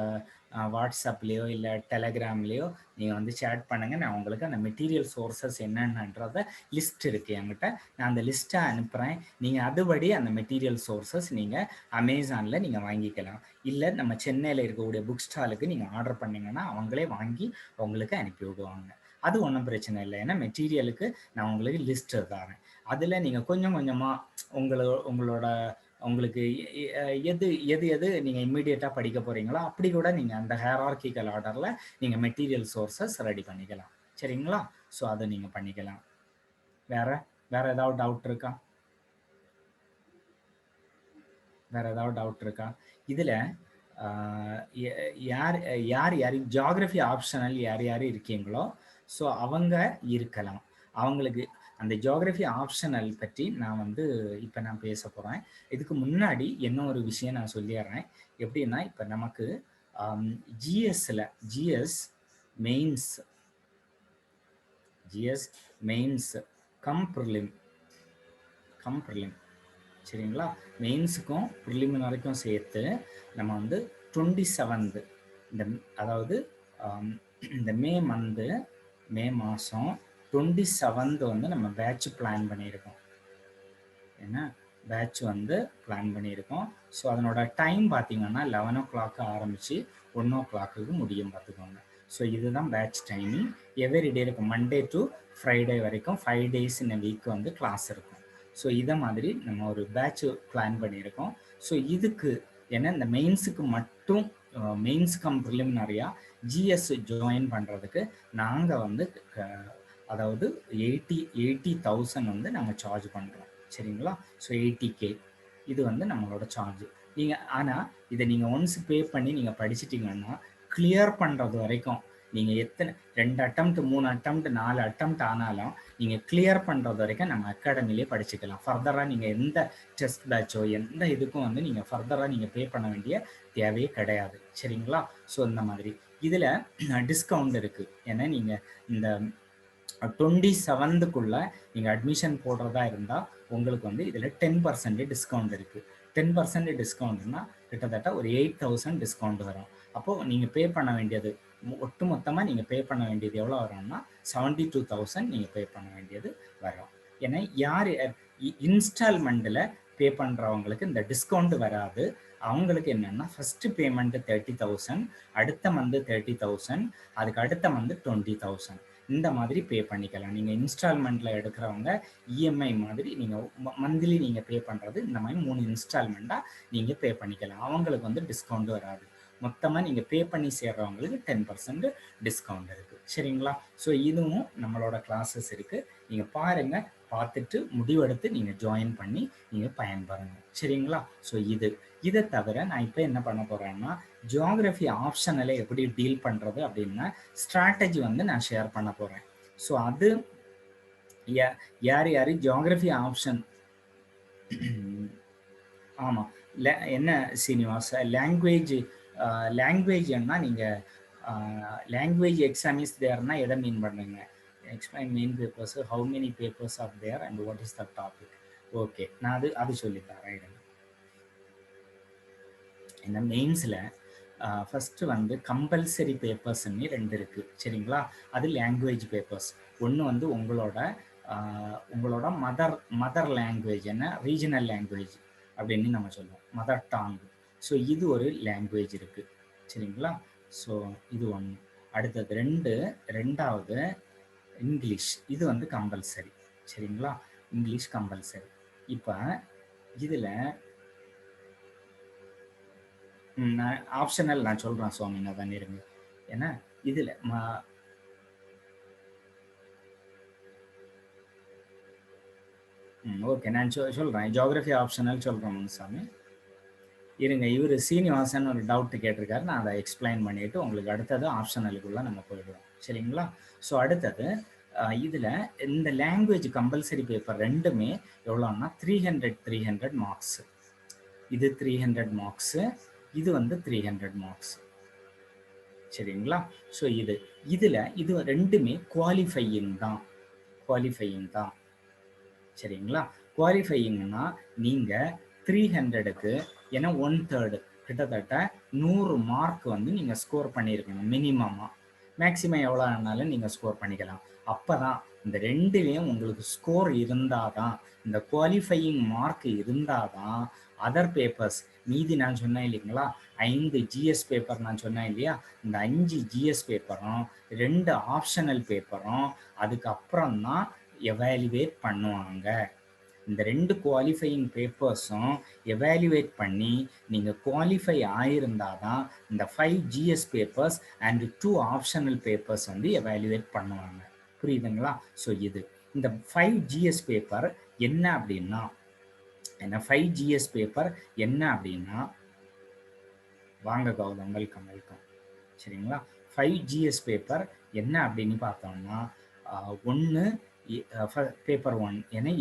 வாட்ஸ்அப்லேயோ இல்லை டெலகிராம்லேயோ நீங்கள் வந்து சேட் பண்ணுங்கள். நான் உங்களுக்கு அந்த மெட்டீரியல் சோர்சஸ் என்னென்னன்றத லிஸ்ட் இருக்குது என்கிட்ட. நான் அந்த லிஸ்ட்டை அனுப்புகிறேன். நீங்கள் அதுபடி அந்த மெட்டீரியல் சோர்சஸ் நீங்கள் அமேசானில் நீங்கள் வாங்கிக்கலாம். இல்லை நம்ம சென்னையில் இருக்கக்கூடிய புக் ஸ்டாலுக்கு நீங்கள் ஆர்டர் பண்ணிங்கன்னா அவங்களே வாங்கி உங்களுக்கு அனுப்பி விடுவாங்க. அது ஒன்றும் பிரச்சனை இல்லை. ஏன்னா மெட்டீரியலுக்கு நான் உங்களுக்கு லிஸ்ட் தரேன். அதில் நீங்கள் கொஞ்சம் கொஞ்சமாக உங்களுக்கு எது எது எது நீங்கள் இம்மிடியேட்டாக படிக்க போகிறீங்களோ அப்படி கூட நீங்கள் அந்த ஹைரார்க்கிக்கல் ஆர்டரில் நீங்கள் மெட்டீரியல் சோர்சஸ் ரெடி பண்ணிக்கலாம். சரிங்களா? ஸோ அதை நீங்கள் பண்ணிக்கலாம். வேற ஏதாவது டவுட் இருக்கா? இதில் யார் ஜியாகிரஃபி ஆப்ஷனல் யார் இருக்கீங்களோ ஸோ அவங்க இருக்கலாம். அவங்களுக்கு அந்த ஜியாகிரஃபி ஆப்ஷனல் பற்றி நான் வந்து இப்போ நான் பேச போகிறேன். இதுக்கு முன்னாடி என்ன ஒரு விஷயம் நான் சொல்லிடுறேன். எப்படின்னா இப்போ நமக்கு ஜிஎஸ் மெயின்ஸ் கம் ப்ரிலிம் சரிங்களா? மெயின்ஸுக்கும் ப்ரிலிமினரிக்கும் சேர்த்து நம்ம வந்து 27 அதாவது இந்த மே மாதம் 27 வந்து நம்ம பேட்ச் பிளான் பண்ணியிருக்கோம். ஏன்னா பேட்ச் வந்து பிளான் பண்ணியிருக்கோம். ஸோ அதனோட டைம் பார்த்தீங்கன்னா 11 o'clock ஆரம்பித்து 1 o'clock முடியும் பார்த்துக்கோங்க. ஸோ இதுதான் பேட்ச் டைமிங். எவ்ரிடே இருக்கும், மண்டே டு ஃப்ரைடே வரைக்கும் 5 days in a week வந்து கிளாஸ் இருக்கும். ஸோ இதை மாதிரி நம்ம ஒரு பேட்ச் பிளான் பண்ணியிருக்கோம். ஸோ இதுக்கு ஏன்னா இந்த மெயின்ஸுக்கு மட்டும் மெயின்ஸ் கம் ப்ரிலிமினரியாக ஜிஎஸ் ஜாயின் பண்ணுறதுக்கு நாங்கள் வந்து அதாவது 80,000 வந்து நாங்கள் சார்ஜ் பண்ணுறோம். சரிங்களா? ஸோ 80K இது வந்து நம்மளோட சார்ஜ். நீங்கள் ஆனால் இதை நீங்கள் ஒன்ஸ் பே பண்ணி நீங்கள் படிச்சிட்டிங்கன்னா கிளியர் பண்ணுறது வரைக்கும் நீங்கள் எத்தனை 2 attempt 3 attempt 4 attempt ஆனாலும் நீங்கள் கிளியர் பண்ணுறது வரைக்கும் நம்ம அகாடமிலே படிச்சுக்கலாம். ஃபர்தராக நீங்கள் எந்த டெஸ்ட் பேட்சோ எந்த இதுக்கும் வந்து நீங்கள் ஃபர்தராக நீங்கள் பே பண்ண வேண்டிய தேவையே கிடையாது. சரிங்களா? ஸோ இந்த மாதிரி இதில் டிஸ்கவுண்ட் இருக்குது. ஏன்னா நீங்கள் இந்த 27க்குள்ள நீங்கள் அட்மிஷன் போடுறதா இருந்தால் உங்களுக்கு வந்து இதில் 10% டிஸ்கவுண்ட் இருக்குது. 10% டிஸ்கவுண்ட்னா கிட்டத்தட்ட ஒரு 8,000 டிஸ்கவுண்ட் வரும். அப்போது நீங்கள் பே பண்ண வேண்டியது ஒட்டு மொத்தமாக நீங்கள் பே பண்ண வேண்டியது எவ்வளோ வரும்னா 72,000 நீங்கள் பே பண்ண வேண்டியது வரும். ஏன்னா யார் இன்ஸ்டால்மெண்ட்டில் பே பண்ணுறவங்களுக்கு இந்த டிஸ்கவுண்ட் வராது. அவங்களுக்கு என்னென்னா ஃபஸ்ட்டு பேமெண்ட்டு 30,000, அடுத்த மந்த்து 30,000, அதுக்கு அடுத்த மந்த்து 20,000 இந்த மாதிரி பே பண்ணிக்கலாம். நீங்கள் இன்ஸ்டால்மெண்ட்டில் எடுக்கிறவங்க இஎம்ஐ மாதிரி நீங்கள் மந்த்லி நீங்கள் பே பண்ணுறது இந்த மாதிரி 3 இன்ஸ்டால்மெண்ட்டாக நீங்கள் பே பண்ணிக்கலாம். அவங்களுக்கு வந்து டிஸ்கவுண்ட் வராது. மொத்தமாக நீங்கள் பே பண்ணி சேர்றவங்களுக்கு 10% டிஸ்கவுண்ட் இருக்குது. சரிங்களா? ஸோ இதுவும் நம்மளோட கிளாஸஸ் இருக்குது. நீங்கள் பாருங்கள், பார்த்துட்டு முடிவெடுத்து நீங்கள் ஜாயின் பண்ணி நீங்கள் பயன்பெறுங்க. சரிங்களா? ஸோ இதை தவிர நான் இப்போ என்ன பண்ண போகிறேன்னா ஜியாகிரஃபி ஆப்ஷனில் எப்படி டீல் பண்ணுறது அப்படின்னா ஸ்ட்ராட்டஜி வந்து நான் ஷேர் பண்ண போகிறேன். ஸோ அது யார் ஜியாகிரஃபி ஆப்ஷன் ஆமாம் என்ன சீனிவாஸ் லாங்குவேஜ்னா நீங்கள் லாங்குவேஜ் எக்ஸாம் இஸ் தேர்னா எதை மீன் பண்ணுங்க? Explain main papers, how many papers are there and what is the topic. Okay, நான் அது சொல்லித்தரேன். இந்த மெயின்ஸில் ஃபஸ்ட்டு வந்து கம்பல்சரி பேப்பர்ஸ்ன்னு 2 இருக்குது. சரிங்களா? அது லாங்குவேஜ் பேப்பர்ஸ். ஒன்று வந்து உங்களோட மதர் லாங்குவேஜ் என்ன ரீஜனல் லாங்குவேஜ் அப்படின்னு நம்ம சொல்லுவோம், மதர் டாங். ஸோ இது ஒரு லாங்குவேஜ் இருக்குது. சரிங்களா? ஸோ இது ஒன்று. அடுத்தது ரெண்டாவது இங்கிலீஷ். இது வந்து கம்பல்சரி. சரிங்களா? English compulsory. இப்போ இதில் நான் ஆப்ஷனல் நான் சொல்கிறேன் சுவாமிங்க தான் இருங்க. ஏன்னா இதில் ஓகே நான் சொல்கிறேன். ஜியாகிரஃபி ஆப்ஷனல் சொல்கிறேன் முனுசாமி. இருங்க, இவர் சீனிவாசன் ஒரு டவுட் கேட்டிருக்காரு. நான் அதை எக்ஸ்பிளைன் பண்ணிவிட்டு உங்களுக்கு அடுத்தது ஆப்ஷனலுக்குள்ளே நம்ம போயிடுவோம். சரிங்களா? ஸோ அடுத்தது இதில் இந்த லாங்குவேஜ் கம்பல்சரி பேப்பர் ரெண்டுமே எவ்வளோன்னா 300 மார்க்ஸு. இது 300 மார்க்ஸு, இது வந்து 300 மார்க்ஸ். சரிங்களா? ஸோ இது ரெண்டுமே குவாலிஃபையிங் தான். சரிங்களா? குவாலிஃபையிங்னா நீங்கள் 300க்கு ஏன்னா 1/3 கிட்டத்தட்ட 100 மார்க் வந்து நீங்கள் ஸ்கோர் பண்ணியிருக்கணும் மினிமமாக. மேக்ஸிமம் எவ்வளோ ஆனாலும் நீங்கள் ஸ்கோர் பண்ணிக்கலாம். அப்போ தான் இந்த ரெண்டுலேயும் உங்களுக்கு ஸ்கோர் இருந்தால் தான், இந்த குவாலிஃபையிங் மார்க் இருந்தால் தான் அதர் பேப்பர்ஸ் மீதி நான் சொன்னேன் இல்லைங்களா, 5 ஜிஎஸ் பேப்பர் நான் சொன்னேன் இல்லையா, இந்த 5 ஜிஎஸ் பேப்பரும் 2 ஆப்ஷனல் பேப்பரும் அதுக்கப்புறம் தான் எவாலுவேட் பண்ணுவாங்க. இந்த 2 குவாலிஃபையிங் பேப்பர்ஸும் எவாலுவேட் பண்ணி நீங்கள் குவாலிஃபை ஆகியிருந்தால் தான் இந்த 5 GS papers and 2 optional papers வந்து எவாலுவேட் பண்ணுவாங்க. புரியுதுங்களா? ஸோ இது இந்த 5 ஜிஎஸ் பேப்பர் என்ன அப்படின்னா, 5 ஜிஎஸ் பேப்பர் என்ன அப்படின்னா, வாங்க கௌதம், வெல்கம் வெல்கம். சரிங்களா? 5 ஜிஎஸ் பேப்பர் என்ன அப்படின்னு பார்த்தோம்னா, ஒன்று பேப்பர் 1 ஏன்னா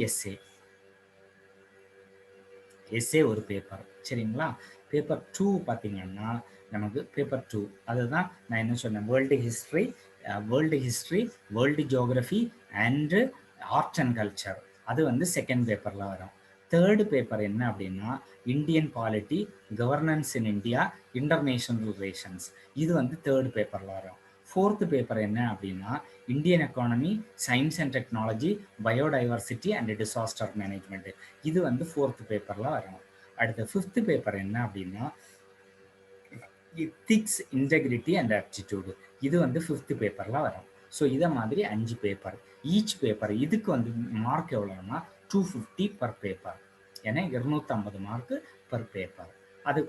எஸ்ஏ ஒரு பேப்பர். சரிங்களா? பேப்பர் 2 பார்த்தீங்கன்னா நமக்கு பேப்பர் 2 அதுதான் நான் என்ன சொன்னேன், world history, world geography and art and culture. அது வந்து செகண்ட் பேப்பரில் வரும். தேர்டு பேப்பர் என்ன அப்படின்னா, Indian polity, governance in India, international relations. இது வந்து தேர்டு பேப்பரில் வரும். ஃபோர்த்து பேப்பர் என்ன அப்படின்னா, Indian economy, science and technology, biodiversity and disaster management. இது வந்து ஃபோர்த்து பேப்பரில் வரும். அடுத்த ஃபிஃப்த்து பேப்பர் என்ன அப்படின்னா, எத்திக்ஸ், இன்டெகிரிட்டி அண்ட் ஆப்டிடியூடு. இது வந்து ஃபிஃப்த்து பேப்பரில் வரும். ஸோ இதை மாதிரி 5 பேப்பர். ஈச் பேப்பர் இதுக்கு வந்து மார்க் எவ்வளோன்னா 250 பர் பேப்பர். ஏன்னா 250 மார்க்கு பர் பேப்பர். அது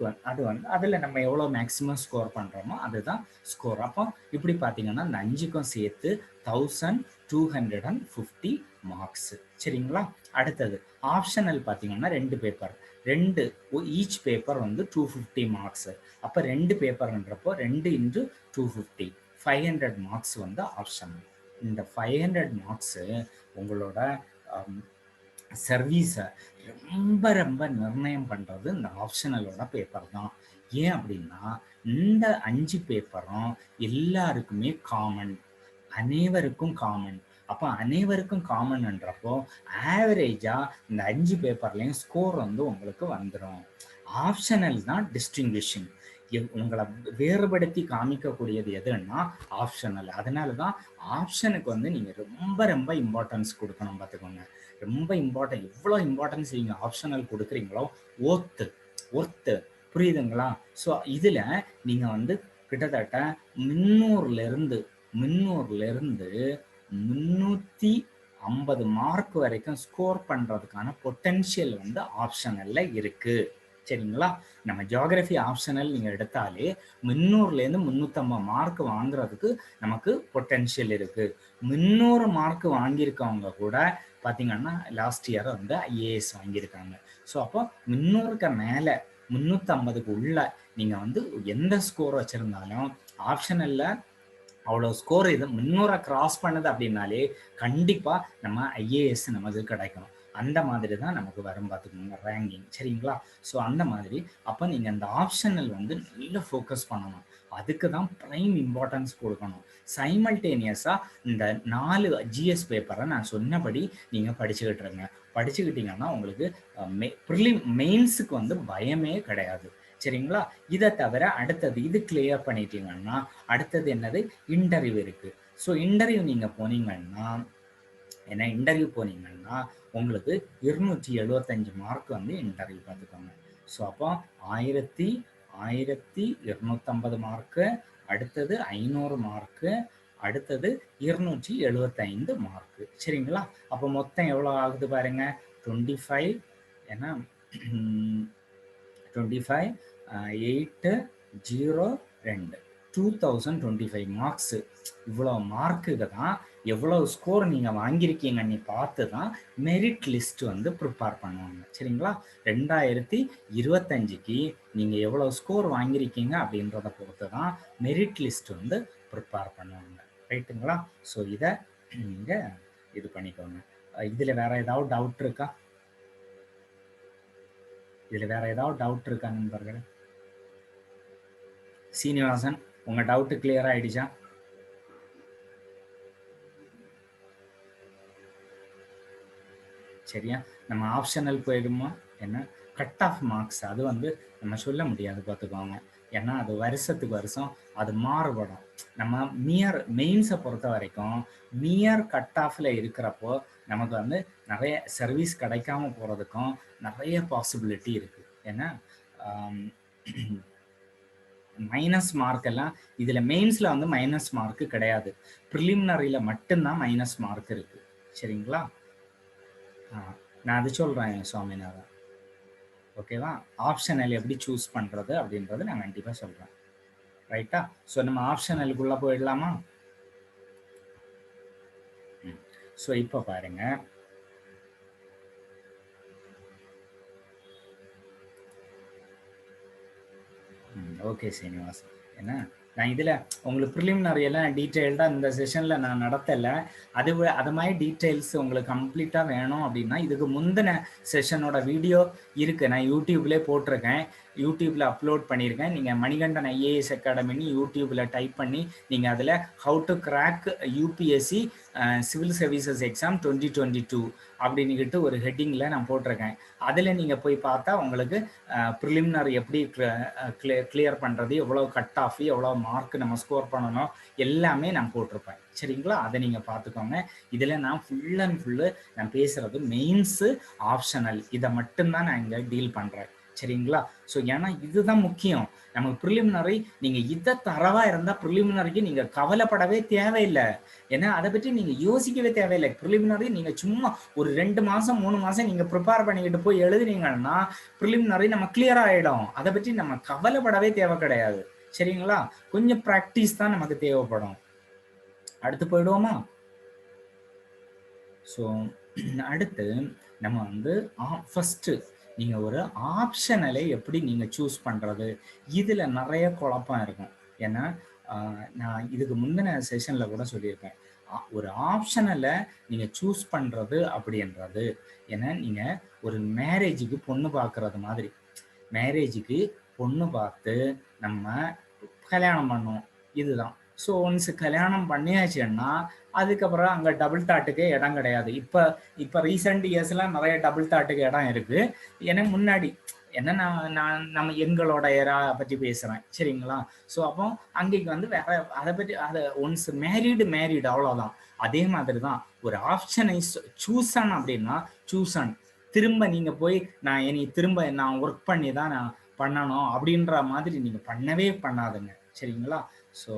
வந்து அதில் நம்ம எவ்வளோ மேக்ஸிமம் ஸ்கோர் பண்ணுறோமோ அதுதான் ஸ்கோர். அப்போ இப்படி பார்த்தீங்கன்னா இந்த 5க்கும் சேர்த்து 1250 மார்க்ஸு. சரிங்களா? அடுத்தது ஆப்ஷனல் பார்த்தீங்கன்னா 2 பேப்பர், ஈச் பேப்பர் வந்து 250 மார்க்ஸு. அப்போ 2 பேப்பர்ன்றப்போ 2 × 250 500 மார்க்ஸ் வந்து ஆப்ஷனல். இந்த 500 மார்க்ஸு உங்களோட சர்வீஸை ரொம்ப ரொம்ப நிர்ணயம் பண்ணுறது இந்த ஆப்ஷனலோட பேப்பர் தான். ஏன் அப்படின்னா, இந்த 5 பேப்பரும் எல்லாருக்குமே காமன், அனைவருக்கும் காமன். அப்போ அனைவருக்கும் காமன்ன்றப்போ ஆவரேஜாக இந்த 5 பேப்பர்லேயும் ஸ்கோர் வந்து உங்களுக்கு வந்துடும். ஆப்ஷனல் தான் டிஸ்டிங்விஷிங், உங்களை வேறுபடுத்தி காமிக்கக்கூடியது எதுன்னா ஆப்ஷனல். அதனால தான் ஆப்ஷனுக்கு வந்து நீங்கள் ரொம்ப ரொம்ப இம்பார்ட்டன்ஸ் கொடுக்கணும். பார்த்துக்கோங்க, ரொம்ப இம்பார்ட்டன்ட். எவ்வளோ இம்பார்ட்டன்ஸ் நீங்கள் ஆப்ஷனல் கொடுக்குறீங்களோ ஒர்த்து. புரியுதுங்களா? ஸோ இதில் நீங்கள் வந்து கிட்டத்தட்ட 300லேருந்து 350 மார்க் வரைக்கும் ஸ்கோர் பண்ணுறதுக்கான பொட்டென்ஷியல் வந்து ஆப்ஷனலில் இருக்குது. சரிங்களா? நம்ம ஜியோகிரஃபி ஆப்ஷனல் நீங்கள் எடுத்தாலே 300லேருந்து 350 மார்க் வாங்குறதுக்கு நமக்கு பொட்டென்ஷியல் இருக்குது. 300 மார்க் வாங்கியிருக்கவங்க கூட பார்த்தீங்கன்னா லாஸ்ட் இயர் வந்து ஐஏஎஸ் வாங்கியிருக்காங்க. ஸோ அப்போ 300க்கு மேலே 350க்கு உள்ள நீங்கள் வந்து எந்த ஸ்கோர் வச்சுருந்தாலும் ஆப்ஷனலில் அவ்வளோ ஸ்கோர் இது 300 கிராஸ் பண்ணுது அப்படின்னாலே கண்டிப்பாக நம்ம ஐஏஎஸ் நமக்கு கிடைக்கணும். அந்த மாதிரி தான் நமக்கு வரும் பார்த்துக்கோங்க ரேங்கிங். சரிங்களா? ஸோ அந்த மாதிரி அப்போ நீங்கள் அந்த ஆப்ஷனல் வந்து நல்லா ஃபோக்கஸ் பண்ணணும். அதுக்கு தான் ப்ரைம் இம்பார்ட்டன்ஸ் கொடுக்கணும். சைமல்டேனியஸாக இந்த 4 ஜிஎஸ் பேப்பரை நான் சொன்னபடி நீங்கள் படிச்சுக்கிட்டீங்கன்னா உங்களுக்கு மெயின்ஸுக்கு வந்து பயமே கிடையாது. சரிங்களா? இதை தவிர அடுத்தது இது கிளியர் பண்ணிட்டீங்கன்னா அடுத்தது என்னது, இன்டர்வியூ இருக்குது. ஸோ இன்டர்வியூ நீங்கள் போனீங்கன்னா உங்களுக்கு 275 மார்க் வந்து இன்டர்வியூ பார்த்துக்கோங்க. ஸோ அப்போ 1250 மார்க்கு, அடுத்தது 500 மார்க்கு, அடுத்தது 275 மார்க்கு. சரிங்களா? அப்போ மொத்தம் எவ்வளோ ஆகுது பாருங்க, 25 ஏன்னா 25 8 0 2 2025 மார்க்ஸு. இவ்வளோ மார்க்குக்கு தான் எவ்வளோ ஸ்கோர் நீங்கள் வாங்கியிருக்கீங்கன்னு பார்த்து தான் மெரிட் லிஸ்ட் வந்து ப்ரிப்பேர் பண்ணுவாங்க. சரிங்களா? 2025க்கு நீங்கள் எவ்வளோ ஸ்கோர் வாங்கியிருக்கீங்க அப்படின்றத பொறுத்து தான் மெரிட் லிஸ்ட் வந்து ப்ரிப்பேர் பண்ணுவாங்க. ரைட்டுங்களா? ஸோ இதை நீங்கள் இது பண்ணிக்கோங்க. இதில் வேறு ஏதாவது டவுட் இருக்கா? நண்பர்களே? சீனிவாசன், உங்கள் டவுட்டு கிளியர் ஆகிடுச்சா? சரியா? நம்ம ஆப்ஷனல் போயிடுமா என்ன? கட் ஆஃப் மார்க்ஸ் அது வந்து நம்ம சொல்ல முடியாது பார்த்துக்கோங்க. ஏன்னா அது வருஷத்துக்கு வருஷம் அது மாறுபடும். நம்ம மெயின்ஸை பொறுத்த வரைக்கும் கட் ஆஃப்ல இருக்கிறப்போ நமக்கு வந்து நிறைய சர்வீஸ் கிடைக்காம போகிறதுக்கும் நிறைய பாசிபிலிட்டி இருக்குது. ஏன்னா மைனஸ் மார்க் எல்லாம் இதில் மெயின்ஸில் வந்து மைனஸ் மார்க்கு கிடையாது, ப்ரிலிமினரியில் மட்டும்தான் மைனஸ் மார்க் இருக்குது. சரிங்களா? நான் அது சொல்கிறேன் சுவாமிநாதன். ஓகேவா? ஆப்ஷனல் எப்படி சூஸ் பண்ணுறது அப்படின்றது நான் கண்டிப்பாக சொல்கிறேன். ரைட்டா? ஸோ நம்ம ஆப்ஷனலுக்குள்ளே போயிடலாமா? ஸோ இப்போ பாருங்க, ஓகே சீனிவாஸ். ஏன்னா நான் இதில் உங்களுக்கு ப்ரிலிமினரி எல்லாம் டீட்டெயில்டாக இந்த செஷனில் நான் நடத்தலை. அது மாதிரி டீட்டெயில்ஸ் உங்களுக்கு கம்ப்ளீட்டாக வேணும் அப்படின்னா இதுக்கு முந்தின செஷனோட வீடியோ இருக்குது, நான் யூடியூப்லேயே போட்டிருக்கேன், யூடியூப்பில் அப்லோட் பண்ணியிருக்கேன். நீங்கள் மணிகண்டன் ஐஏஎஸ் அகாடமின்னு யூடியூப்பில் டைப் பண்ணி நீங்கள் அதில் how to crack UPSC civil services exam 2022 அப்படின்னுக்கிட்டு ஒரு ஹெட்டிங்கில் நான் போட்டிருக்கேன். அதில் நீங்கள் போய் பார்த்தா உங்களுக்கு ப்ரிலிமினரி எப்படி கிளியர் பண்ணுறது, எவ்வளோ கட் ஆஃப், எவ்வளோ மார்க் நம்ம ஸ்கோர் பண்ணணும் எல்லாமே நான் போட்டிருப்பேன். சரிங்களா? அதை நீங்கள் பார்த்துக்கோங்க. இதில் நான் ஃபுல் அண்ட் ஃபுல்லு நான் பேசுகிறது மெயின்ஸு ஆப்ஷனல் இதை மட்டும்தான் நான் இங்கே டீல் பண்ணுறேன். சரிங்களா? ஸோ ஏன்னா இதுதான் முக்கியம். நமக்கு ப்ரிலிமினரி நீங்கள் இதை தரவாக இருந்தால் ப்ரிலிமினரிக்கு நீங்கள் கவலைப்படவே தேவையில்லை. ஏன்னா அதை பற்றி நீங்கள் யோசிக்கவே தேவையில்லை. ப்ரிலிமினரி நீங்கள் சும்மா ஒரு 2 மாதம் 3 மாதம் நீங்கள் ப்ரிப்பேர் பண்ணிக்கிட்டு போய் எழுதுனீங்கன்னா ப்ரிலிமினரி நம்ம கிளியர் ஆகிடும். அதை பற்றி நம்ம கவலைப்படவே தேவை கிடையாது. சரிங்களா? கொஞ்சம் ப்ராக்டிஸ் தான் நமக்கு தேவைப்படும். அடுத்து போயிடுவோமா? ஸோ அடுத்து நம்ம வந்து ஃபஸ்ட்டு நீங்கள் ஒரு ஆப்ஷனலை எப்படி நீங்கள் சூஸ் பண்ணுறது, இதில் நிறைய குழப்பம் இருக்கும். ஏன்னா நான் இதுக்கு முந்தின செஷனில் கூட சொல்லியிருப்பேன், ஒரு ஆப்ஷனலை நீங்கள் சூஸ் பண்ணுறது அப்படின்றது ஏன்னா நீங்கள் ஒரு மேரேஜுக்கு பொண்ணு பார்க்குறது மாதிரி. மேரேஜுக்கு பொண்ணு பார்த்து நம்ம கல்யாணம் பண்ணுவோம், இதுதான். ஸோ ஒன்ஸ் கல்யாணம் பண்ணியாச்சுன்னா அதுக்கப்புறம் அங்கே டபுள் தாட்டுக்கு இடம் கிடையாது. இப்போ ரீசெண்ட் இயர்ஸ்லாம் நிறைய டபுள் தாட்டுக்கு இடம் இருக்குது. ஏன்னா முன்னாடி என்ன நம்ம எங்களோட ஏரா பற்றி பேசுகிறேன். சரிங்களா? ஸோ அப்போ அங்கேக்கு வந்து வேற அதை பற்றி அதை ஒன்ஸ் மேரீடு அவ்வளோதான். அதே மாதிரி தான் ஒரு ஆப்ஷனை சூஸன் அப்படின்னா சூஸன் திரும்ப நீங்கள் போய் நான் ஒர்க் பண்ணி தான் நான் பண்ணணும் அப்படின்ற மாதிரி நீங்கள் பண்ணவே பண்ணாதுங்க. சரிங்களா? So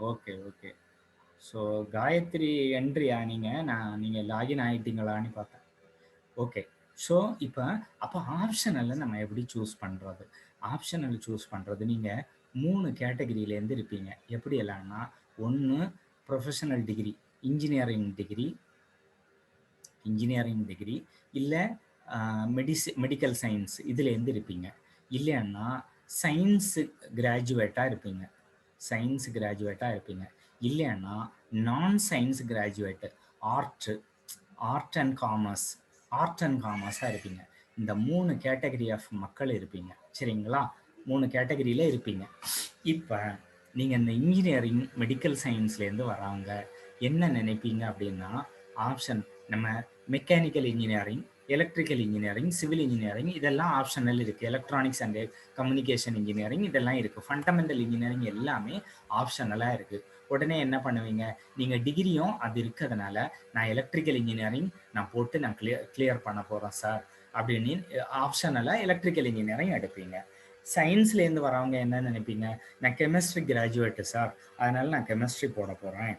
okay okay. So Gayathri என்ட்ரியா நீங்கள் லாகின் ஆகிட்டீங்களான்னு பார்த்தேன். ஓகே. ஸோ அப்போ ஆப்ஷனலில் நம்ம எப்படி சூஸ் பண்ணுறது? ஆப்ஷனல் சூஸ் பண்ணுறது நீங்கள் 3 கேட்டகரியிலேருந்து இருப்பீங்க. எப்படி எல்லாம்னா, ஒன்று ப்ரொஃபஷனல் டிகிரி, இன்ஜினியரிங் டிகிரி இல்லை மெடிக்கல் சயின்ஸ் இதுலேருந்து இருப்பீங்க. இல்லைன்னா சயின்ஸு கிராஜுவேட்டாக இருப்பீங்க. இல்லைன்னா நான் சயின்ஸ் கிராஜுவேட்டு, ஆர்ட் அண்ட் காமர்ஸாக இருப்பீங்க. இந்த 3 கேட்டகரி ஆஃப் மக்கள் இருப்பீங்க. சரிங்களா? 3 கேட்டகரியில் இருப்பீங்க. இப்போ நீங்கள் இந்த இன்ஜினியரிங் மெடிக்கல் சயின்ஸ்லேருந்து வராங்க என்ன நினைப்பீங்க அப்படின்னா, ஆப்ஷன் நம்ம mechanical engineering, electrical engineering, civil engineering இதெல்லாம் ஆப்ஷனல் இருக்குது. எலக்ட்ரானிக்ஸ் அண்ட் கம்யூனிகேஷன் இன்ஜினியரிங் இதெல்லாம் இருக்குது. ஃபண்டமெண்டல் இன்ஜினியரிங் எல்லாமே ஆப்ஷனலாக இருக்குது. உடனே என்ன பண்ணுவீங்க, நீங்கள் டிகிரியும் அது இருக்கிறதுனால நான் எலக்ட்ரிக்கல் இன்ஜினியரிங் நான் போட்டு நான் கிளியர் பண்ண போகிறேன் சார் அப்படின்னு ஆப்ஷனலாக எலக்ட்ரிக்கல் இன்ஜினியரிங் எடுப்பீங்க. சயின்ஸ்லேருந்து வரவங்க என்ன நினைப்பீங்க, நான் கெமிஸ்ட்ரி கிராஜுவேட்டு சார் அதனால நான் கெமிஸ்ட்ரி போட போகிறேன்,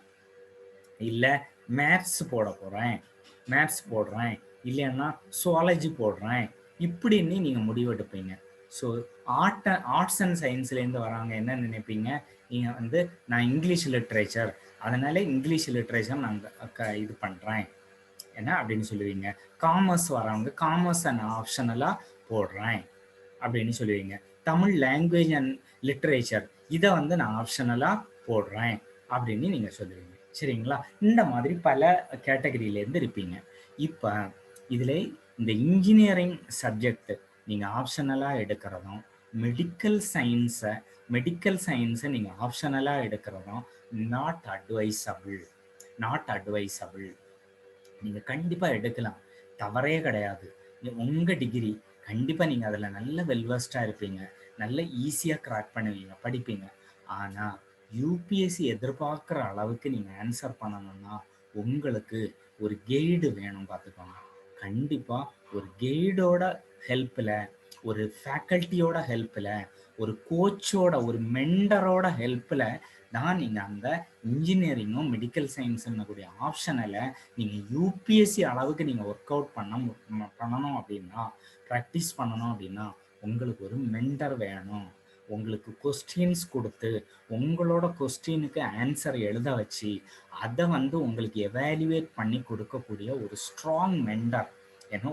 இல்லை மேத்ஸ் போடுறேன், இல்லைன்னா சுவாலஜி போடுறேன் இப்படின்னு நீங்கள் முடிவெடுப்பீங்க. ஸோ ஆர்ட்ஸ் அண்ட் சயின்ஸ்லேருந்து வராங்க என்ன நினைப்பீங்க, நீங்கள் வந்து நான் இங்கிலீஷ் லிட்ரேச்சர் அதனால இங்கிலீஷ் லிட்ரேச்சர் நான் இது பண்ணுறேன் என்ன அப்படின்னு சொல்லுவீங்க. காமர்ஸ் வரவங்க காமர்ஸை நான் ஆப்ஷனலாக போடுறேன் அப்படின்னு சொல்லுவீங்க. தமிழ் லாங்குவேஜ் அண்ட் லிட்ரேச்சர் இதை வந்து நான் ஆப்ஷனலாக போடுறேன் அப்படின்னு நீங்கள் சொல்லுவீங்க. சரிங்களா? இந்த மாதிரி பல கேட்டகரியிலேருந்து இருப்பீங்க. இப்போ இதில் இந்த இன்ஜினியரிங் சப்ஜெக்ட் நீங்கள் ஆப்ஷனலாக எடுக்கிறதும், மெடிக்கல் சயின்ஸை நீங்கள் ஆப்ஷனலாக எடுக்கிறதும் நாட் அட்வைசபிள். நீங்கள் கண்டிப்பாக எடுக்கலாம், தவறே கிடையாது. உங்கள் டிகிரி கண்டிப்பாக நீங்கள் அதில் நல்ல வெல்வெஸ்டாக இருப்பீங்க, நல்ல ஈஸியாக கிராக் பண்ணுவீங்க, படிப்பீங்க. ஆனால் யூபிஎஸ்சி எதிர்பார்க்குற அளவுக்கு நீங்கள் ஆன்சர் பண்ணணும்னா உங்களுக்கு ஒரு கைடு வேணும். பார்த்துக்கோங்க, கண்டிப்பாக ஒரு கைடோட ஹெல்ப்பில், ஒரு ஃபேக்கல்ட்டியோட ஹெல்ப்பில், ஒரு கோச்சோட, ஒரு மெண்டரோட ஹெல்ப்பில் தான் நீங்கள் அந்த இன்ஜினியரிங்கும் மெடிக்கல் சயின்ஸுன்னக்கூடிய ஆப்ஷனில் நீங்கள் யூபிஎஸ்சி அளவுக்கு நீங்கள் ஒர்க் அவுட் பண்ணணும் அப்படின்னா, ப்ராக்டிஸ் பண்ணணும் அப்படின்னா உங்களுக்கு ஒரு மெண்டர் வேணும். உங்களுக்கு கொஸ்டின்ஸ் கொடுத்து உங்களோட கொஸ்டினுக்கு ஆன்சர் எழுத வச்சு அதை உங்களுக்கு எவாலுவேட் பண்ணி கொடுக்கக்கூடிய ஒரு ஸ்ட்ராங் மெண்டர், ஏன்னா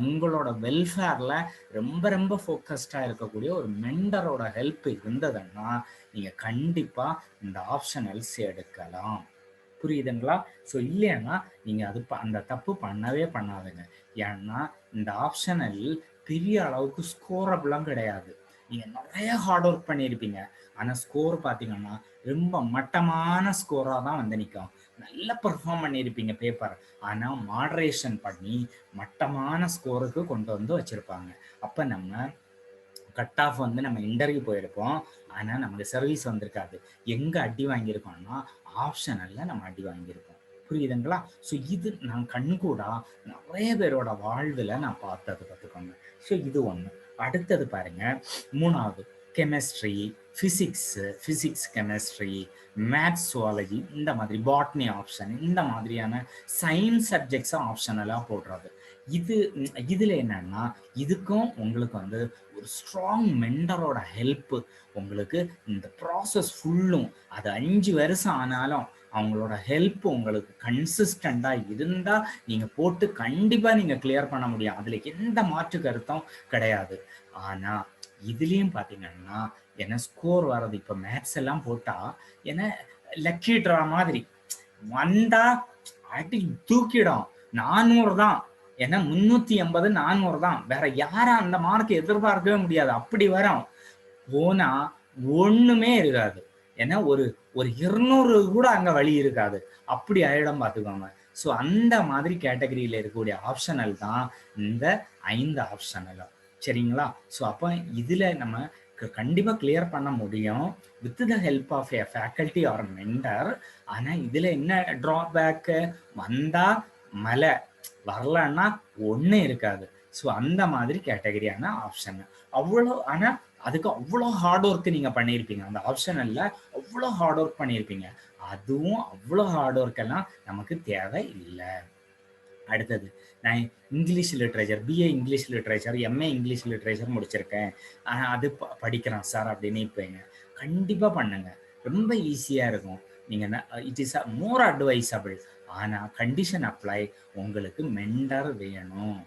உங்களோட வெல்ஃபேரில் ரொம்ப ரொம்ப ஃபோக்கஸ்டாக இருக்கக்கூடிய ஒரு மெண்டரோட ஹெல்ப் இருந்ததுன்னா நீங்கள் கண்டிப்பாக இந்த ஆப்ஷனல்ஸ் எடுக்கலாம். புரியுதுங்களா? ஸோ இல்லைன்னா நீங்கள் அந்த தப்பு பண்ணவே பண்ணாதுங்க. ஏன்னா இந்த ஆப்ஷனல் பெரிய அளவுக்கு ஸ்கோரபிளாம் கிடையாது. நீங்கள் நிறைய ஹார்ட் ஒர்க் பண்ணியிருப்பீங்க, ஆனால் ஸ்கோர் பார்த்தீங்கன்னா ரொம்ப மட்டமான ஸ்கோராக தான் நிற்கும். நல்லா பெர்ஃபார்ம் பண்ணியிருப்பீங்க பேப்பர், ஆனால் மாடரேஷன் பண்ணி மட்டமான ஸ்கோருக்கு கொண்டு வச்சுருப்பாங்க. அப்போ நம்ம கட் ஆஃப் நம்ம இன்டர்வியூ போயிருப்போம், ஆனால் நமக்கு சர்வீஸ் வந்திருக்காது. எங்கே அடி வாங்கியிருக்கோம்னா ஆப்ஷனலில் நம்ம அடி வாங்கியிருப்போம். புரியுதுங்களா? ஸோ இது நான் கண்கூடா நிறைய பேரோட வாழ்வில் நான் பார்த்தது, பார்த்துக்கோங்க. ஸோ இது ஒன்று. அடுத்தது பாருங்கள், மூணாவது chemistry, physics chemistry, maths, zoology, இந்த மாதிரி பாட்னி ஆப்ஷன், இந்த மாதிரியான சயின்ஸ் சப்ஜெக்ட்ஸை ஆப்ஷனலாக போடுறது. இதில் என்னன்னா இதுக்கும் உங்களுக்கு ஒரு ஸ்ட்ராங் மெண்டரோட ஹெல்ப்பு உங்களுக்கு இந்த ப்ராசஸ் ஃபுல்லும், அது 5 வருஷம் ஆனாலும் அவங்களோட ஹெல்ப் உங்களுக்கு கன்சிஸ்டண்டாக இருந்தால் நீங்கள் போட்டு கண்டிப்பாக நீங்கள் கிளியர் பண்ண முடியும். அதில் எந்த மாற்று கருத்தும் கிடையாது. ஆனால் இதுலேயும் பார்த்தீங்கன்னா என்ன ஸ்கோர் வர்றது, இப்போ மேத்ஸ் எல்லாம் போட்டால் என்ன லக்கி ட்ரா மாதிரி வந்தால் அடி தூக்கிடும். 400 தான், ஏன்னா 380 400 தான், வேற யாரும் அந்த மார்க் எதிர்பார்க்கவே முடியாது. அப்படி வரும். போனா ஒண்ணுமே இருக்காது, ஏன்னா ஒரு 200 கூட அங்க வழி இருக்காது. அப்படி ஆயிடம், பார்த்துக்கோங்க. ஸோ அந்த மாதிரி கேட்டகரியில இருக்கக்கூடிய ஆப்ஷனல் தான் இந்த 5 ஆப்ஷனலும். சரிங்களா? ஸோ அப்போ இதுல நம்ம கண்டிப்பா கிளியர் பண்ண முடியும் with the help of a faculty or mentor. ஆனா இதுல என்ன ட்ராபேக்கு, வந்தா மலை, வரலன்னா ஒண்ணு இருக்காது. ஸோ அந்த மாதிரி கேட்டகரியான ஆப்ஷன் அவ்வளோ. ஆனா அதுக்கு அவ்வளோ ஹார்ட் ஒர்க் நீங்க பண்ணியிருப்பீங்க, அந்த ஆப்ஷனல்ல அவ்வளோ ஹார்ட் ஒர்க் பண்ணியிருப்பீங்க. அதுவும் அவ்வளோ ஹார்ட் ஒர்க் எல்லாம் நமக்கு தேவை இல்லை. அடுத்தது, நான் English literature, BA English literature, MA English literature முடிச்சிருக்கேன், அது படிக்கிறேன் சார் அப்படின்னு இப்போங்க கண்டிப்பாக பண்ணுங்க, ரொம்ப ஈஸியாக இருக்கும். நீங்கள் இட் இஸ் மோர் அட்வைசபிள். ஆனால் கண்டிஷன் அப்ளை, உங்களுக்கு மெண்டர் வேணும்,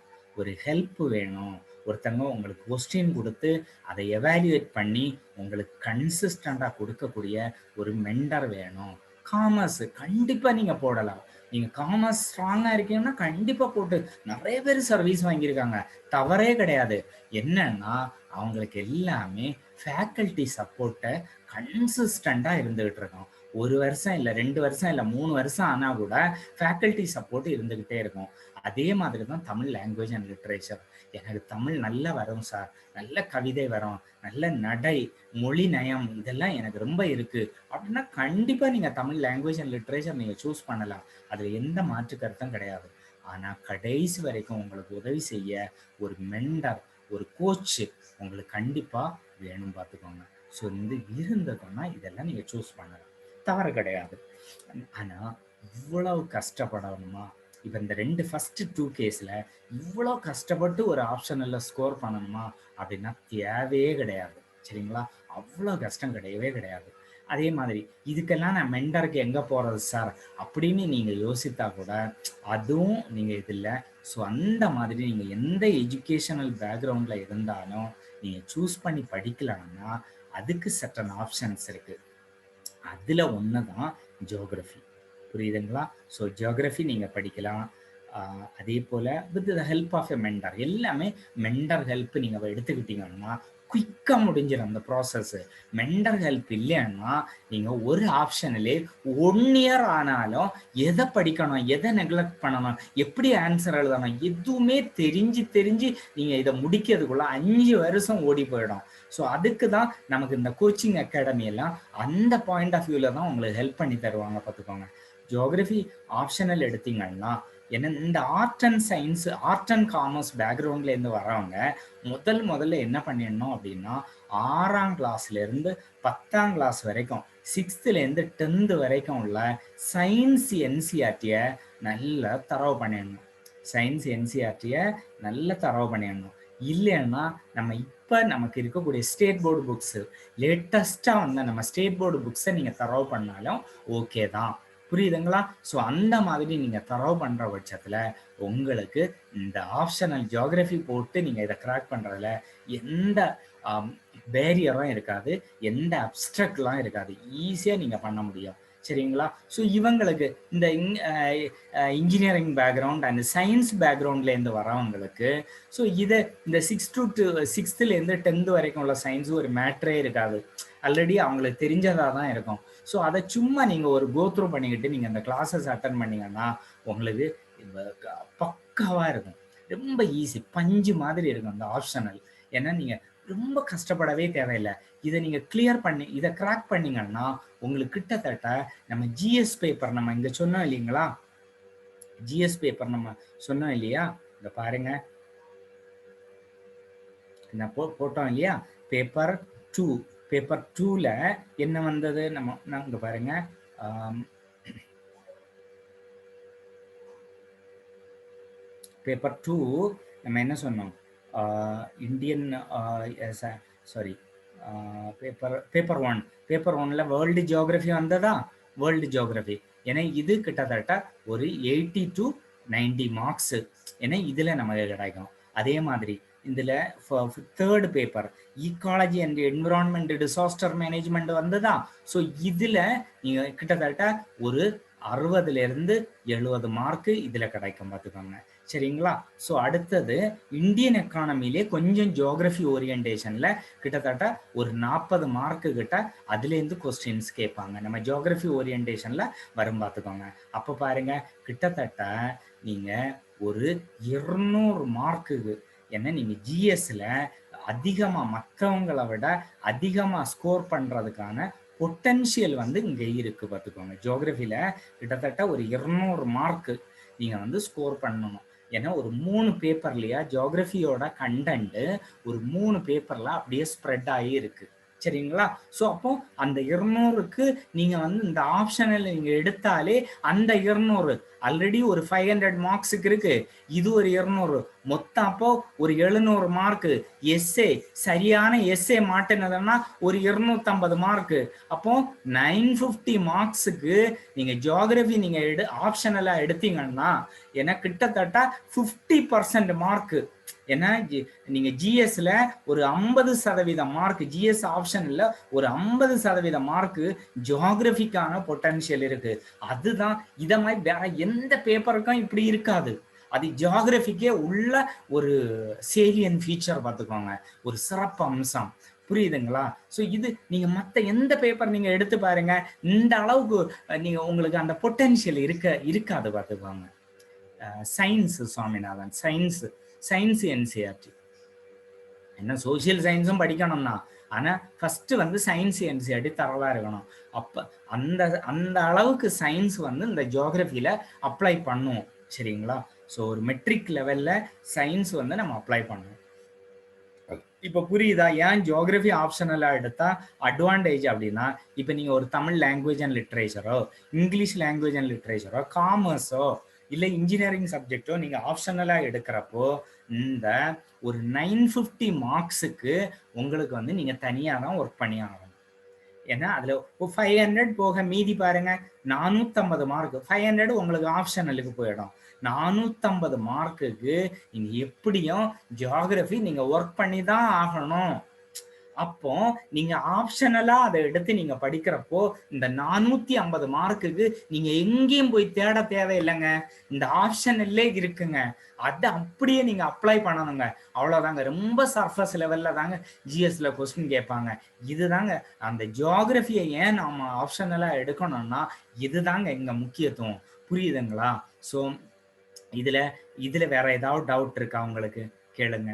ஒரு ஹெல்ப் வேணும், ஒருத்தங்க உங்களுக்கு கொஸ்டின் கொடுத்து அதை எவாலுவேட் பண்ணி உங்களுக்கு கன்சிஸ்டண்டாக கொடுக்கக்கூடிய ஒரு மெண்டர் வேணும். காமர்ஸ் கண்டிப்பாக நீங்கள் போடலாம். நீங்கள் காமர்ஸ் ஸ்ட்ராங்காக இருக்கீங்கன்னா கண்டிப்பாக போட்டு நிறைய பேர் சர்வீஸ் வாங்கியிருக்காங்க, தவறே கிடையாது. என்னன்னா அவங்களுக்கு எல்லாமே ஃபேக்கல்ட்டி சப்போர்ட்டை கன்சிஸ்டண்டாக இருந்துகிட்டு இருக்கோம். 1 வருஷம் இல்லை, 2 வருஷம் இல்லை, 3 வருஷம் ஆனால் கூட ஃபேக்கல்ட்டி சப்போர்ட் இருந்துக்கிட்டே இருக்கும். அதே மாதிரி தான் தமிழ் லாங்குவேஜ் அண்ட் லிட்ரேச்சர். எனக்கு தமிழ் நல்லா வரும் சார், நல்ல கவிதை வரும், நல்ல நடை, மொழி நயம், இதெல்லாம் எனக்கு ரொம்ப இருக்கு அப்படின்னா கண்டிப்பாக நீங்கள் தமிழ் லாங்குவேஜ் அண்ட் லிட்ரேச்சர் நீங்கள் சூஸ் பண்ணலாம். அதில் எந்த மாற்று கருத்தும் கிடையாது. ஆனால் கடைசி வரைக்கும் உங்களுக்கு உதவி செய்ய ஒரு மெண்டர், ஒரு கோச்சு உங்களுக்கு கண்டிப்பாக வேணும், பார்த்துக்கோங்க. ஸோ இருந்ததுன்னா இதெல்லாம் நீங்கள் சூஸ் பண்ணலாம், தவறு கிடையாது. ஆனால் இவ்வளவு கஷ்டப்படணுமா? இப்போ இந்த ஃபர்ஸ்ட் 2 கேஸில் இவ்வளோ கஷ்டப்பட்டு ஒரு ஆப்ஷனில் ஸ்கோர் பண்ணணுமா அப்படின்னா தேவையே கிடையாது. சரிங்களா? அவ்வளோ கஷ்டம் கிடையவே கிடையாது. அதே மாதிரி இதுக்கெல்லாம் நான் மெண்டருக்கு எங்கே போகிறது சார் அப்படின்னு நீங்கள் யோசித்தா கூட அதுவும் நீங்கள் இது இல்லை. ஸோ அந்த மாதிரி நீங்கள் எந்த எஜுகேஷனல் பேக்ரவுண்டில் இருந்தாலும் நீங்கள் சூஸ் பண்ணி படிக்கலாம்னா அதுக்கு சட்டன் ஆப்ஷன்ஸ் இருக்குது. அதில் ஒன்று தான் ஜியோகிரஃபி. புரியுதுங்களா? ஸோ ஜியோகிரஃபி நீங்கள் படிக்கலாம். அதே போல் with the help of a mentor, எல்லாமே மெண்டர் ஹெல்ப் நீங்கள் எடுத்துக்கிட்டீங்கன்னா குயிக்காக முடிஞ்சிடும் அந்த ப்ராசஸ்ஸு. மெண்டர் ஹெல்ப் இல்லைன்னா நீங்கள் ஒரு ஆப்ஷனிலே 1 இயர் ஆனாலும் எதை படிக்கணும், எதை நெக்லெக்ட் பண்ணணும், எப்படி ஆன்சர் எழுதணும், எதுவுமே தெரிஞ்சு நீங்கள் இதை முடிக்கிறதுக்குள்ள 5 வருஷம் ஓடி போயிடும். ஸோ அதுக்கு தான் நமக்கு இந்த கோச்சிங் அகாடமி எல்லாம் அந்த பாயிண்ட் ஆஃப் வியூவில் தான் உங்களுக்கு ஹெல்ப் பண்ணி தருவாங்க. பார்த்துக்கோங்க, ஜியோகிரஃபி ஆப்ஷனல் எடுத்தீங்கன்னா என்ன, இந்த art and science, art and commerce பேக்ரவுண்ட்லேருந்து வரவங்க முதல்ல என்ன பண்ணிடணும் அப்படின்னா 6ஆம் கிளாஸ்லேருந்து 10ஆம் கிளாஸ் வரைக்கும், 6th-லேருந்து 10th வரைக்கும் உள்ள சயின்ஸ் என்சிஆர்டியை நல்லா தரவு பண்ணிடணும். சயின்ஸ் என்சிஆர்டியை நல்லா தரவு பண்ணிடணும். இல்லைன்னா நம்ம இப்போ நமக்கு இருக்கக்கூடிய ஸ்டேட் போர்டு புக்ஸு, லேட்டஸ்ட்டாக வந்த நம்ம ஸ்டேட் போர்டு புக்ஸை நீங்கள் தரவு பண்ணாலும் ஓகே தான். புரியுதுங்களா? ஸோ அந்த மாதிரி நீங்கள் தரவு பண்ணுற பட்சத்தில் உங்களுக்கு இந்த ஆப்ஷனல் ஜியோகிரஃபி போட்டு நீங்கள் இதை கிராக் பண்ணுறதுல எந்த பேரியரும் இருக்காது, எந்த அப்ஸ்ட்ரக்ட்லாம் இருக்காது. ஈஸியாக நீங்கள் பண்ண முடியும். சரிங்களா? ஸோ இவங்களுக்கு இந்த இன்ஜினியரிங் பேக்ரவுண்ட் அண்ட் சயின்ஸ் பேக்ரவுண்ட்லேருந்து வரவங்களுக்கு ஸோ இதை இந்த 6th-லேருந்து 10th வரைக்கும் உள்ள சயின்ஸு ஒரு மேட்ரே இருக்காது. ஆல்ரெடி அவங்களுக்கு தெரிஞ்சதாக தான் இருக்கும். ஸோ அதை சும்மா நீங்கள் ஒரு கோத்ரூ பண்ணிக்கிட்டு நீங்கள் அந்த கிளாஸஸ் அட்டன் பண்ணிங்கன்னா உங்களுக்கு பக்காவாக இருக்கும். ரொம்ப ஈஸி, பஞ்சு மாதிரி இருக்கும் அந்த ஆப்ஷனல். ஏன்னா நீங்கள் ரொம்ப கஷ்டப்படவே தேவையில்லை. இதை நீங்கள் கிளியர் பண்ணி இதை கிராக் பண்ணிங்கன்னா உங்களுக்கு கிட்டத்தட்ட நம்ம ஜிஎஸ் பேப்பர் நம்ம இங்கே சொன்னோம் இல்லைங்களா, ஜிஎஸ் பேப்பர் நம்ம சொன்னோம் இல்லையா, இங்கே பாருங்க, நான் போட்டோம் இல்லையா, பேப்பர் 2. பேப்பர் 2ல என்ன வந்தது, நம்ம இங்கே பாருங்க, பேப்பர் 2 நம்ம என்ன சொன்னோம், இந்தியன் சாரி பேப்பர் 1. பேப்பர் 1ல வேர்ல்டு ஜியோகிரஃபி வந்ததா, வேர்ல்டு ஜியோகிரஃபி. ஏன்னா இது கிட்டத்தட்ட ஒரு 80 to 90 மார்க்ஸு. ஏன்னா இதில் நமக்கு கிடைக்கும். அதே மாதிரி இதில் 3rd paper ecology and environment disaster management வந்ததா. ஸோ இதில் நீங்கள் கிட்டத்தட்ட ஒரு 60-லேருந்து 70 மார்க்கு இதில் கிடைக்கும். பார்த்துக்கோங்க. சரிங்களா? ஸோ அடுத்தது இந்தியன் எக்கானமிலே கொஞ்சம் ஜியோகிரஃபி ஓரியன்டேஷனில் கிட்டத்தட்ட ஒரு 40 மார்க்கு கிட்ட அதுலேருந்து கொஸ்டின்ஸ் கேட்பாங்க. நம்ம ஜியோகிரஃபி ஓரியன்டேஷனில் வரும். பார்த்துக்கோங்க. அப்போ பாருங்க, கிட்டத்தட்ட நீங்கள் ஒரு 200 மார்க்குக்கு, ஏன்னா நீங்கள் ஜிஎஸ்ல அதிகமாக மற்றவங்களை விட அதிகமாக ஸ்கோர் பண்ணுறதுக்கான பொட்டன்ஷியல் வந்து இங்கே இருக்குது. பார்த்துக்கோங்க. ஜியோகிரஃபியில் கிட்டத்தட்ட ஒரு 200 மார்க்கு நீங்கள் ஸ்கோர் பண்ணணும். ஏன்னா ஒரு 3 பேப்பர்லையா ஜியோகிரஃபியோட கண்டென்ட்டு ஒரு 3 பேப்பரில் அப்படியே ஸ்ப்ரெட் ஆகி இருக்குது. சரிங்களா? ஸோ அப்போ அந்த 200க்கு நீங்கள் இந்த ஆப்ஷனில் நீங்கள் எடுத்தாலே அந்த 200 ஆல்ரெடி ஒரு 500 மார்க்ஸுக்கு இருக்கு, இது ஒரு 200 மொத்தம். அப்போ ஒரு 700 மார்க்கு. எஸ்ஏ சரியான எஸ்ஏ மாட்டினதுன்னா ஒரு 250 மார்க்கு. அப்போ 950 மார்க்ஸுக்கு நீங்கள் ஜியோகிரஃபி நீங்கள் ஆப்ஷனலாக எடுத்தீங்கன்னா ஏன்னா கிட்டத்தட்ட 50% மார்க்கு. ஏன்னா நீங்க ஜிஎஸ்ல ஒரு 50% மார்க், ஜிஎஸ் ஆப்ஷன்ல ஒரு 50% மார்க்கு ஜியோகிரபிக்கான பொட்டன்ஷியல் இருக்கு. அதுதான் இத மாதிரி வேற எந்த பேப்பருக்கும் இப்படி இருக்காது. அது ஜியோகிரபிக்கே உள்ள ஒரு சேலியன் ஃபீச்சர். பார்த்துக்கோங்க, ஒரு சிறப்பு அம்சம். புரியுதுங்களா? ஸோ இது நீங்க மற்ற எந்த பேப்பர் நீங்க எடுத்து பாருங்க, இந்த அளவுக்கு நீங்க உங்களுக்கு அந்த பொட்டன்ஷியல் இருக்காது. பார்த்துக்கோங்க. சயின்ஸ் சுவாமிநாதன், சயின்ஸ் என்சிஆர்டி என்ன, சோசியல் சயின்ஸும் படிக்கணும்னா, ஆனால் ஃபஸ்ட்டு சயின்ஸ் என்சிஆர்டி தரவாக இருக்கணும். அப்போ அந்த அளவுக்கு சயின்ஸ் இந்த ஜியோகிரஃபியில் அப்ளை பண்ணுவோம். சரிங்களா? ஸோ ஒரு மெட்ரிக் லெவலில் சயின்ஸ் நம்ம அப்ளை பண்ணுவோம். இப்போ புரியுதா ஏன் ஜியோகிரஃபி ஆப்ஷனலாக எடுத்தால் அட்வான்டேஜ் அப்படின்னா, இப்போ நீங்கள் ஒரு தமிழ் லாங்குவேஜ் அண்ட் லிட்ரேச்சரோ, இங்கிலீஷ் லாங்குவேஜ் அண்ட் லிட்ரேச்சரோ, காமர்ஸோ இல்லை இன்ஜினியரிங் சப்ஜெக்டோ நீங்கள் ஆப்ஷனலாக எடுக்கிறப்போ இந்த ஒரு 950 மார்க்ஸுக்கு உங்களுக்கு நீங்கள் தனியாக தான் ஒர்க் பண்ணி ஆகணும். ஏன்னா அதில் 500 போக மீதி பாருங்க 450 மார்க். 500 உங்களுக்கு ஆப்ஷனலுக்கு போயிடும். 450 மார்க்குக்கு நீங்கள் எப்படியும் ஜியோகிரஃபி நீங்கள் ஒர்க் பண்ணி தான் ஆகணும். அப்போ நீங்க ஆப்ஷனலா அதை எடுத்து நீங்க படிக்கிறப்போ இந்த 450 மார்க்குக்கு நீங்க எங்கேயும் போய் தேட தேவையில்லைங்க. இந்த ஆப்ஷன்லே இருக்குங்க. அதை அப்படியே நீங்க அப்ளை பண்ணணுங்க. அவ்வளவுதாங்க. ரொம்ப சர்ஃபஸ் லெவல்ல தாங்க ஜிஎஸ்ல கொஸ்டின் கேட்பாங்க. இதுதாங்க அந்த ஜியோகிரபியை ஏன் நாம ஆப்ஷனலா எடுக்கணும்னா இதுதாங்க இங்க முக்கியத்துவம். புரியுதுங்களா? ஸோ இதுல வேற ஏதாவது டவுட் இருக்கா உங்களுக்கு? கேளுங்க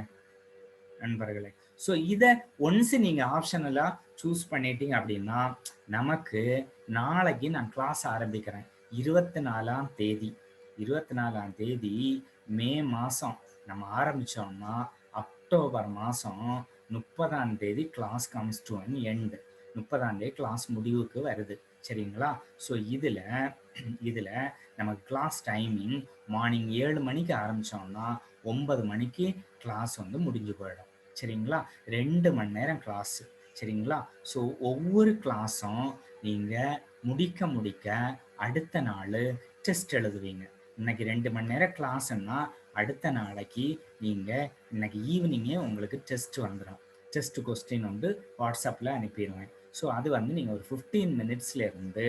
நண்பர்களே. ஸோ இதை ஒன்ஸ் நீங்க ஆப்ஷனலா சூஸ் பண்ணிட்டீங்க அப்படின்னா நமக்கு நாளைக்கு நான் கிளாஸ் ஆரம்பிக்கிறேன். 24ஆம் தேதி 24ஆம் தேதி மே மாசம் நம்ம ஆரம்பிச்சோம்னா அக்டோபர் மாசம் 30ஆம் தேதி class comes to an end. 30ஆம் தேதி கிளாஸ் முடிவுக்கு வருது. சரிங்களா? ஸோ இதுல நமக்கு கிளாஸ் டைமிங் மார்னிங் 7 மணிக்கு ஆரம்பிச்சோம்னா 9 மணிக்கு கிளாஸ் வந்து முடிஞ்சு போயிடும். சரிங்களா? 2 மணி நேரம் கிளாஸ். சரிங்களா? ஸோ ஒவ்வொரு கிளாஸும் நீங்க முடிக்க அடுத்த நாள் டெஸ்ட் எழுதுவீங்க. இன்னைக்கு 2 மணி நேரம் கிளாஸ்ன்னா அடுத்த நாளைக்கு நீங்க இன்னைக்கு ஈவினிங்கே உங்களுக்கு டெஸ்ட் வந்துடும். டெஸ்ட் கொஸ்டின் வந்து வாட்ஸ்அப்பில் அனுப்பிடுவேன். ஸோ அது வந்து நீங்கள் ஒரு 15 மினிட்ஸ்ல இருந்து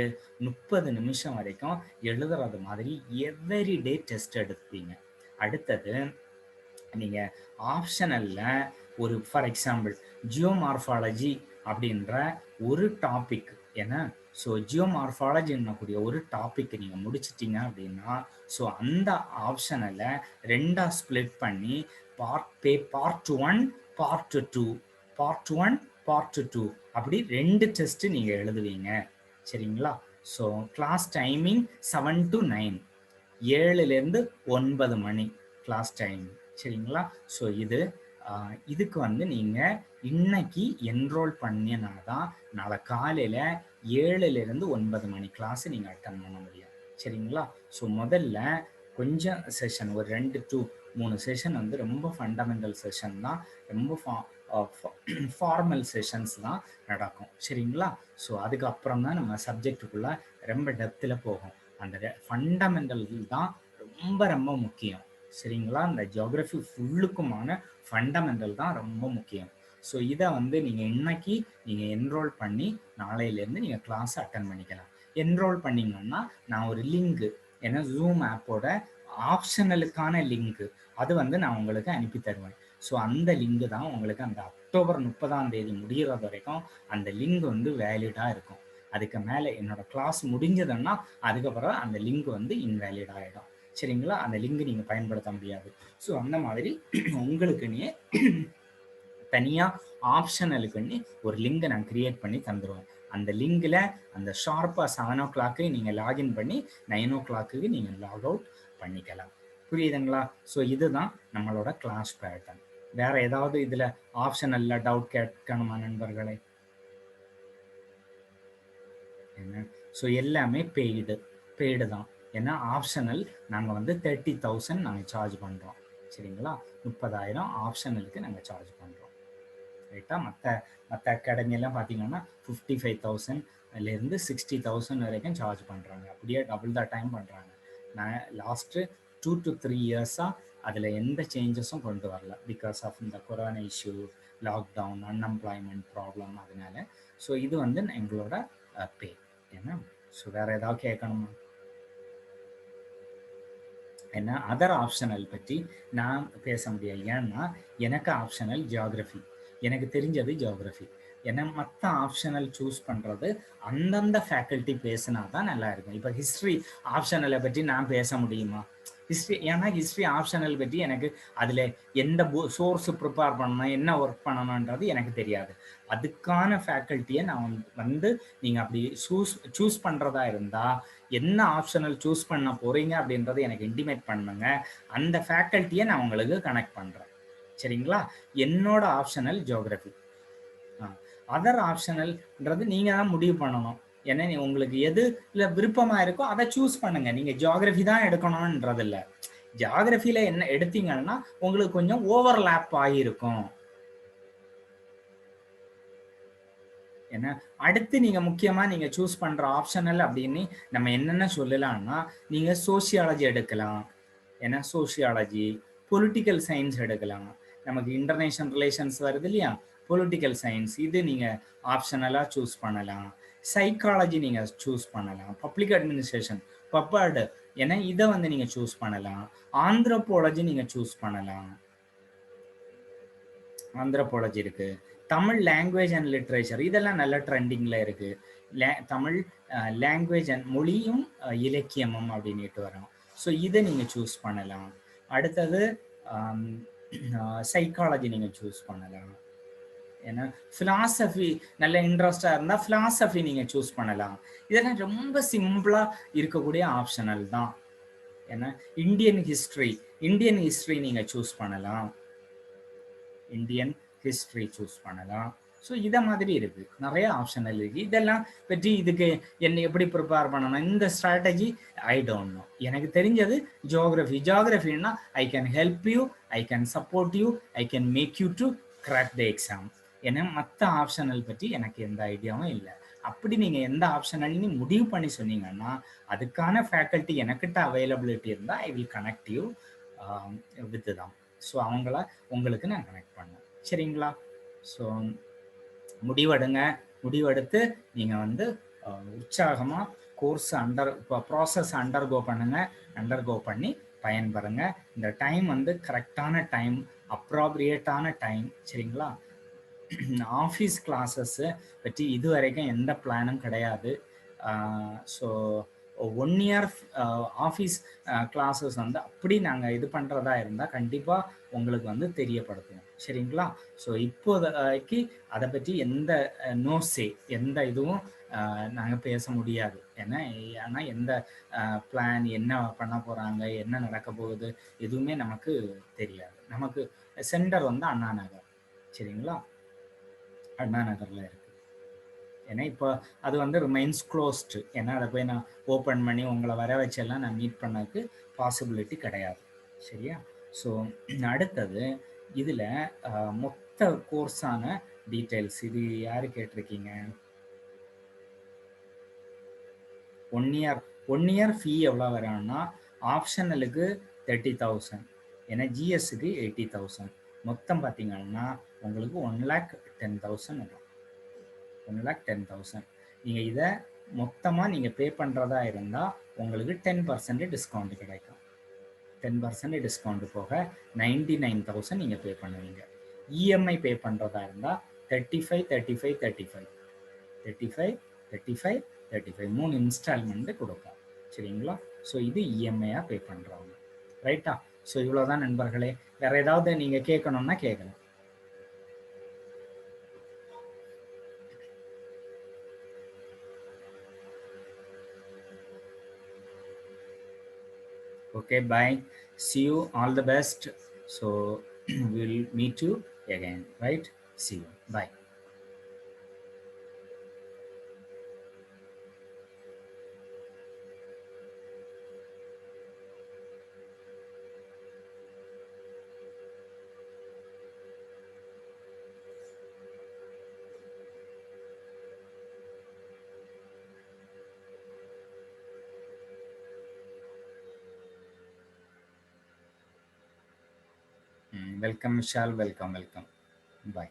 30 நிமிஷம் வரைக்கும் எழுதுறது மாதிரி எவ்ரிடே டெஸ்ட் எடுப்பீங்க. அடுத்தது நீங்கள் ஆப்ஷனல்ல ஒரு ஃபார் எக்ஸாம்பிள் ஜியோமார்ஃபாலஜி அப்படின்ற ஒரு டாபிக், ஏன்னா ஸோ ஜியோமார்ஃபாலஜின்னக்கூடிய ஒரு டாபிக் நீங்கள் முடிச்சிட்டிங்க அப்படின்னா ஸோ அந்த ஆப்ஷனில் 2ஆக ஸ்ப்ளிட் பண்ணி பார்ட் 1 பார்ட் 2 பார்ட் 1 பார்ட் 2 அப்படி 2 டெஸ்ட் நீங்கள் எழுதுவீங்க. சரிங்களா? ஸோ கிளாஸ் டைமிங் 7 to 9, 7லேருந்து 9 மணி கிளாஸ் டைம். சரிங்களா? ஸோ இதுக்கு வந்து நீங்கள் இன்னைக்கு என்ரோல் பண்ணினா தான் நாளை காலையில் 7லேருந்து 9 மணி கிளாஸ் நீங்கள் அட்டன் பண்ண முடியும். சரிங்களா? ஸோ முதல்ல கொஞ்சம் செஷன் ஒரு 2 to 3 செஷன் வந்து ரொம்ப ஃபண்டமெண்டல் செஷன் தான், ரொம்ப ஃபார்மல் செஷன்ஸ் தான் நடக்கும். சரிங்களா? ஸோ அதுக்கப்புறம் தான் நம்ம சப்ஜெக்டுக்குள்ளே ரொம்ப டெப்த்தில் போகும். அந்த ஃபண்டமெண்டல் தான் ரொம்ப முக்கியம். சரிங்களா? இந்த ஜியோகிரஃபி ஃபுல்லுக்குமான ஃபண்டமெண்டல் தான் ரொம்ப முக்கியம். ஸோ இதை வந்து நீங்கள் இன்னைக்கு நீங்கள் என்ரோல் பண்ணி நாளையிலேருந்து நீங்கள் கிளாஸ் அட்டன் பண்ணிக்கலாம். என்ரோல் பண்ணிங்கன்னா நான் ஒரு லிங்க்கு, ஏன்னா ஜூம் ஆப்போட ஆப்ஷனலுக்கான லிங்க்கு அது வந்து நான் உங்களுக்கு அனுப்பி தருவேன். ஸோ அந்த லிங்கு தான் உங்களுக்கு அந்த அக்டோபர் 30ஆம் தேதி முடிகிறது வரைக்கும் அந்த லிங்க் வந்து வேலிடாக இருக்கும். அதுக்கு மேலே என்னோட கிளாஸ் முடிஞ்சதுன்னா அதுக்கப்புறம் அந்த லிங்க் வந்து இன்வேலிட் ஆகிடும். சரிங்களா? அந்த லிங்க் நீங்கள் பயன்படுத்த முடியாது. ஸோ அந்த மாதிரி உங்களுக்குன்னே தனியாக ஆப்ஷனலுக்குன்னு ஒரு லிங்கை நான் கிரியேட் பண்ணி தந்துடுவேன். அந்த லிங்கில் அந்த ஷார்ப்பாக 7 o'clock நீங்கள் லாகின் பண்ணி 9 o'clock நீங்கள் லாக் அவுட் பண்ணிக்கலாம். புரியுதுங்களா? ஸோ இதுதான் நம்மளோட கிளாஸ் பேட்டர்ன். வேற ஏதாவது இதில் ஆப்ஷனல்ல டவுட் கேட்கணுமா நண்பர்களே? என்ன? ஸோ எல்லாமே பெய்டு தான். ஏன்னா ஆப்ஷனல் நாங்கள் வந்து 30,000 நாங்கள் சார்ஜ் பண்ணுறோம். சரிங்களா? 30,000 ஆப்ஷனலுக்கு நாங்கள் சார்ஜ் பண்ணுறோம். ரைட்டா? மற்ற அகாடமியெல்லாம் பார்த்தீங்கன்னா 55,000லேருந்து 60,000 வரைக்கும் சார்ஜ் பண்ணுறாங்க. அப்படியே டபுள் த டைம் பண்ணுறாங்க. நான் லாஸ்ட்டு 2 to 3 இயர்ஸாக அதில் எந்த சேஞ்சஸும் கொண்டு வரல. பிகாஸ் ஆஃப் இந்த corona issue, lockdown, unemployment problem, அதனால. ஸோ இது வந்து எங்களோட பே. ஏன்னா ஸோ வேறு ஏதாவது கேட்கணுமா? ஏன்னா அதர் ஆப்ஷனல் பற்றி நான் பேச முடியாது. ஏன்னா எனக்கு ஆப்ஷனல் ஜியோகிரஃபி, எனக்கு தெரிஞ்சது ஜியோகிரஃபி. ஏன்னா மற்ற ஆப்ஷனல் சூஸ் பண்ணுறது அந்தந்த ஃபேக்கல்ட்டி பேசினா தான் நல்லா இருக்கும். இப்போ ஹிஸ்ட்ரி ஆப்ஷனலை பற்றி நான் பேச முடியுமா? ஏன்னா ஹிஸ்ட்ரி ஆப்ஷனல் பற்றி எனக்கு அதில் எந்த சோர்ஸு ப்ரிப்பேர் பண்ணணும், என்ன ஒர்க் பண்ணணுன்றது எனக்கு தெரியாது. அதுக்கான ஃபேக்கல்ட்டியை நான் வந்து நீங்கள் அப்படி சூஸ் பண்ணுறதா இருந்தால் என்ன ஆப்ஷனல் சூஸ் பண்ண போகிறீங்க அப்படின்றத எனக்கு இன்டிமேட் பண்ணுங்க. அந்த ஃபேக்கல்ட்டியை நான் உங்களுக்கு கனெக்ட் பண்ணுறேன். சரிங்களா? என்னோட ஆப்ஷனல் ஜியோகிரஃபி. அதர் ஆப்ஷனல்ன்றது நீங்கள் தான் முடிவு பண்ணணும். ஏன்னா உங்களுக்கு எதுல விருப்பமாக இருக்கோ அதை சூஸ் பண்ணுங்க. நீங்கள் ஜியோகிரஃபி தான் எடுக்கணும்ன்றது இல்லை. ஜியோகிரஃபியில் என்ன எடுத்தீங்கன்னா உங்களுக்கு கொஞ்சம் ஓவர்லேப் ஆகியிருக்கும். ஏன்னா அடுத்து நீங்கள் முக்கியமாக நீங்கள் சூஸ் பண்ணுற ஆப்ஷனல் அப்படின்னு நம்ம என்னென்ன சொல்லலாம்னா நீங்கள் சோசியாலஜி எடுக்கலாம். ஏன்னா சோசியாலஜி, பொலிட்டிக்கல் சயின்ஸ் எடுக்கலாம். நமக்கு இன்டர்நேஷனல் ரிலேஷன்ஸ் வருது இல்லையா, பொலிட்டிக்கல் சயின்ஸ் இது நீங்கள் ஆப்ஷனலாக சூஸ் பண்ணலாம். சைக்காலஜி நீங்கள் சூஸ் பண்ணலாம். பப்ளிக் அட்மினிஸ்ட்ரேஷன் பப்பார்டு ஏன்னா இதை வந்து நீங்கள் சூஸ் பண்ணலாம். ஆந்த்ரோபாலஜி நீங்கள் சூஸ் பண்ணலாம். ஆந்த்ரோபாலஜி இருக்கு. தமிழ் லாங்குவேஜ் அண்ட் லிட்ரேச்சர் இதெல்லாம் நல்ல ட்ரெண்டிங்கில் இருக்கு. தமிழ் லாங்குவேஜ் அண்ட் மொழியும் இலக்கியமும் அப்படின்ட்டு வரும். ஸோ இதை நீங்கள் சூஸ் பண்ணலாம். அடுத்தது சைக்காலஜி நீங்கள் சூஸ் பண்ணலாம். ஏன்னா ஃபிலாசபி நல்ல இன்ட்ரெஸ்டாக இருந்தால் ஃபிலாசபி நீங்கள் சூஸ் பண்ணலாம். இதெல்லாம் ரொம்ப சிம்பிளாக இருக்கக்கூடிய ஆப்ஷனல் தான். ஏன்னா இந்தியன் ஹிஸ்ட்ரி நீங்கள் சூஸ் பண்ணலாம். இந்தியன் ஹிஸ்ட்ரி சூஸ் பண்ணலாம். ஸோ இதை மாதிரி இருக்குது, நிறைய ஆப்ஷனல் இருக்குது. இதெல்லாம் பற்றி இதுக்கு என்ன எப்படி ப்ரிப்பேர் பண்ணணும் இந்த ஸ்ட்ராட்டஜி ஐ டோன்ட் நோ. எனக்கு தெரிஞ்சது ஜியோகிரஃபின்னா I can help you, I can support you, I can make you to crack the exam. ஏன்னா மற்ற ஆப்ஷனல் பற்றி எனக்கு எந்த ஐடியாவும் இல்லை. அப்படி நீங்கள் எந்த ஆப்ஷனல்னு முடிவு பண்ணி சொன்னீங்கன்னா அதுக்கான ஃபேக்கல்ட்டி எனக்கிட்ட அவைலபிலிட்டி இருந்தால் I will connect you with தான். ஸோ அவங்கள உங்களுக்கு நான் கனெக்ட் பண்ணுவேன். சரிங்களா? ஸோ முடிவெடுத்து நீங்கள் வந்து உற்சாகமாக கோர்ஸ் ப்ராசஸ் அண்டர்கோ பண்ணி பயன்பெறுங்க. இந்த டைம் வந்து கரெக்டான டைம், அப்ராப்ரியேட்டான டைம். சரிங்களா? ஆஃபீஸ் கிளாஸஸ்ஸு பற்றி இது வரைக்கும் எந்த பிளானும் கிடையாது. ஸோ 1 இயர் ஆஃபீஸ் கிளாஸஸ் வந்து அப்படி நாங்கள் இது பண்ணுறதா இருந்தால் கண்டிப்பாக உங்களுக்கு வந்து தெரியப்படுத்துவோம். சரிங்களா? ஸோ இப்போதைக்கு அதை பற்றி எந்த எந்த இதுவும் நாங்கள் பேச முடியாது. ஏன்னா எந்த பிளான் என்ன பண்ண போகிறாங்க, என்ன நடக்க போகுது எதுவுமே நமக்கு தெரியாது. நமக்கு சென்டர் வந்து அண்ணா நகர். சரிங்களா? அண்ணா நகரில் இருக்குது. ஏன்னா இப்போ அது வந்து ரிமைன்ஸ் க்ளோஸ்டு. ஏன்னா அதை போய் நான் ஓப்பன் பண்ணி உங்களை வர வச்செல்லாம் நான் மீட் பண்ணதுக்கு பாசிபிலிட்டி கிடையாது. சரியா? ஸோ அடுத்தது இதில் மொத்த கோர்ஸான டீட்டெயில்ஸ் இது யார் கேட்டிருக்கீங்க? 1 இயர் ஃபீ எவ்வளோ வரும்னா ஆப்ஷனலுக்கு 30,000, ஏன்னா ஜிஎஸ்க்கு 80,000. மொத்தம் பார்த்தீங்கன்னா உங்களுக்கு 1,10,000 வரும். 1,10,000. நீங்கள் இதை மொத்தமாக நீங்கள் பே பண்ணுறதா இருந்தால் உங்களுக்கு 10% டிஸ்கவுண்ட் கிடைக்கும். 10% டிஸ்கவுண்ட் போக 99,000 நீங்கள் பே பண்ணுவீங்க. இஎம்ஐ பே பண்ணுறதா இருந்தால் 35 3 இன்ஸ்டால்மெண்ட்டு கொடுப்போம். சரிங்களா? ஸோ இது இஎம்ஐயாக பே பண்ணுறவங்க. ரைட்டா? ஸோ இவ்வளோதான் நண்பர்களே. வேறு ஏதாவது நீங்கள் கேட்கணும்னா கேட்கலாம். Okay, bye. See you. All the best. So we'll meet you again, right? See you. Bye. Welcome, Vishal. Welcome. Bye.